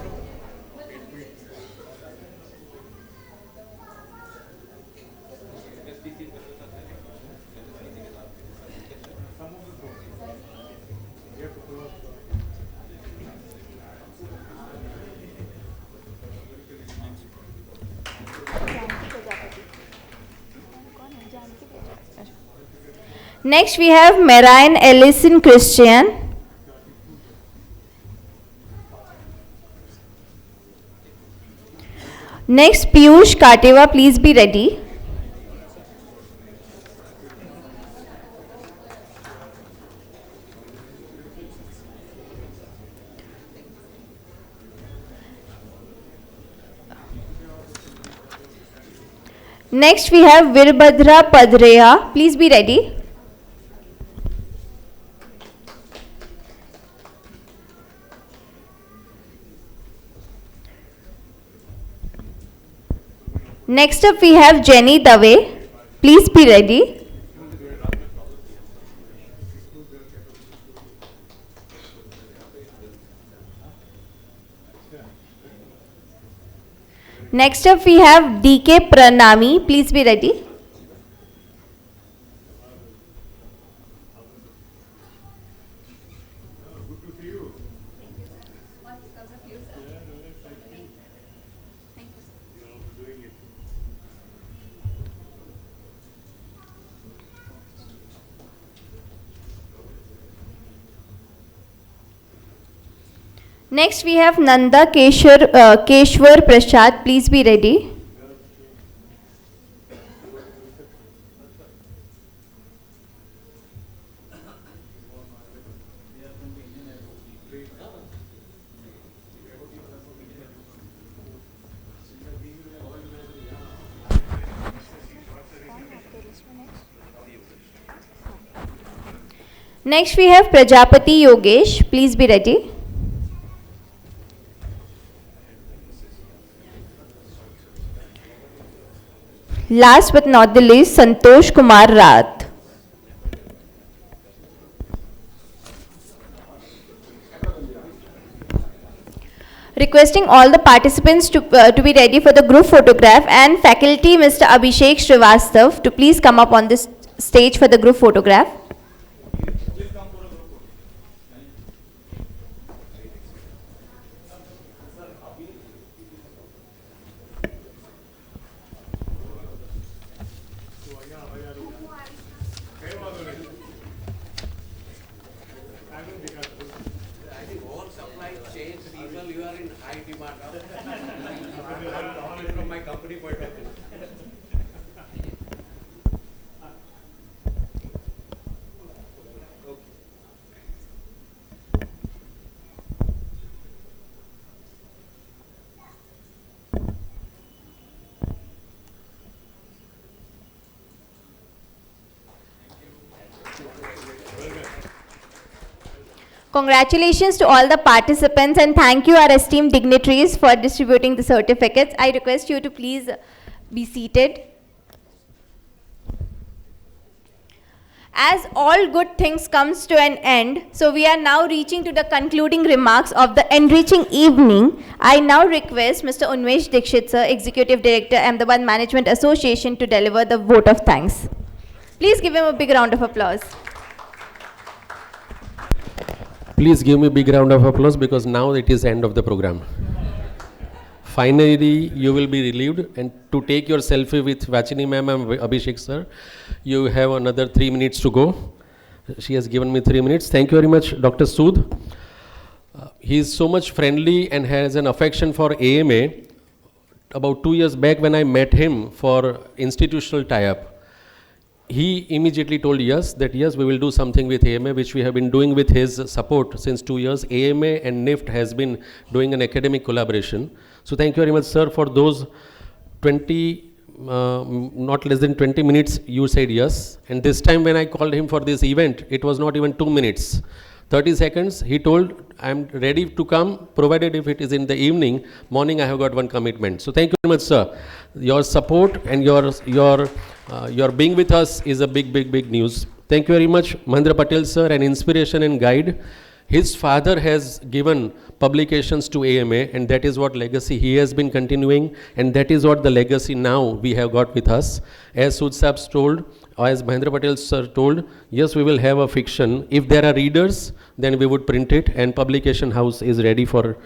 Next we have Marian Ellison Christian. Next Piyush Katewa, please be ready. Next we have Virbhadra Padreya. Please be ready. Next up we have Jenny Dave. Please be ready. Next up we have DK Pranami. Please be ready. Next we have Nanda Keshwar Prasad. Please be ready. Next we have Prajapati Yogesh. Please be ready. Last but not the least, Santosh Kumar Rath. Requesting all the participants to be ready for the group photograph, and faculty Mr. Abhishek Srivastav to please come up on this stage for the group photograph. Congratulations to all the participants, and thank you our esteemed dignitaries for distributing the certificates. I request you to please be seated. As all good things comes to an end, so we are now reaching to the concluding remarks of the enriching evening. I now request Mr. Unmesh Dikshit sir, Executive Director, Ahmedabad Management Association, to deliver the vote of thanks. Please give him a big round of applause. Please give me a big round of applause, because now it is end of the program. Finally, you will be relieved, and to take your selfie with Vachini ma'am and Abhishek sir, you have another 3 minutes to go. She has given me 3 minutes. Thank you very much, Dr. Sood. He is so much friendly and has an affection for AMA. About 2 years back when I met him for institutional tie-up, he immediately told us that yes, we will do something with AMA, which we have been doing with his support since 2 years. AMA and NIFT has been doing an academic collaboration. So thank you very much, sir, for those 20, not less than 20 minutes you said yes. And this time when I called him for this event, it was not even 2 minutes. 30 seconds, he told, I'm ready to come, provided if it is in the evening. Morning, I have got one commitment. So thank you very much, sir. Your support and your being with us is a big news. Thank you very much, Mahendra Patel, sir, an inspiration and guide. His father has given publications to AMA, and that is what legacy he has been continuing, and that is what the legacy now we have got with us. As Sood Saab told, or as Mahendra Patel sir told, yes, we will have a fiction. If there are readers, then we would print it, and publication house is ready for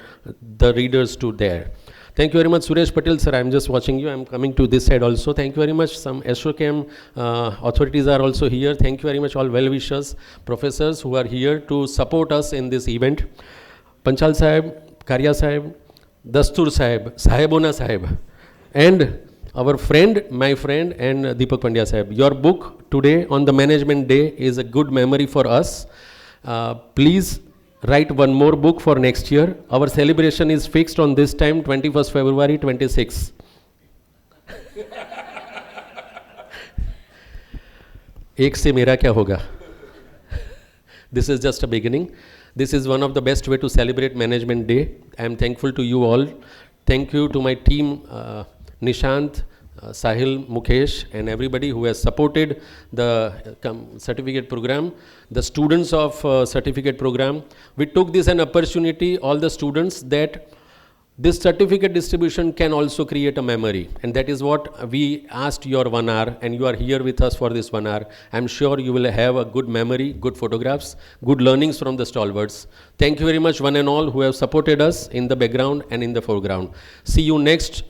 the readers to there. Thank you very much, Suresh Patel, sir. I'm just watching you. I'm coming to this side also. Thank you very much. Some ASSOCHAM authorities are also here. Thank you very much, all well-wishers, professors who are here to support us in this event. Panchal Sahib, Karya Sahib, Dastur Sahib, Sahibona Sahib, and our friend, my friend, and Deepak Pandya Sahib. Your book today on the Management Day is a good memory for us. Please write one more book for next year. Our celebration is fixed on this time, 21st February 26. एक से मेरा क्या होगा? This is just a beginning. This is one of the best way to celebrate Management Day. I am thankful to you all. Thank you to my team, Nishant, Sahil, Mukesh, and everybody who has supported the certificate program. The students of certificate program, we took this an opportunity, all the students, that this certificate distribution can also create a memory, and that is what we asked your 1 hour, and you are here with us for this 1 hour. I'm sure you will have a good memory, good photographs, good learnings from the stalwarts. Thank you very much, one and all, who have supported us in the background and in the foreground. See you next.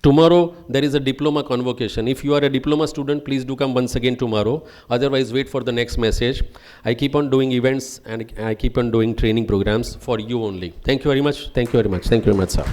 Tomorrow there is a diploma convocation. If you are a diploma student, please do come once again tomorrow. Otherwise, wait for the next message. I keep on doing events and I keep on doing training programs for you only. Thank you very much. Thank you very much. Thank you very much, sir.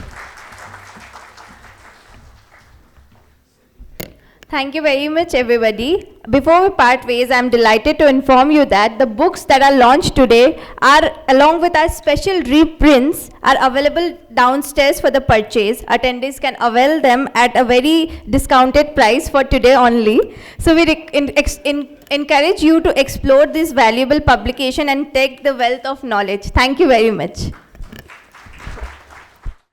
Thank you very much, everybody. Before we part ways, I'm delighted to inform you that the books that are launched today are, along with our special reprints, are available downstairs for the purchase. Attendees can avail them at a very discounted price for today only. So we encourage you to explore this valuable publication and take the wealth of knowledge. Thank you very much.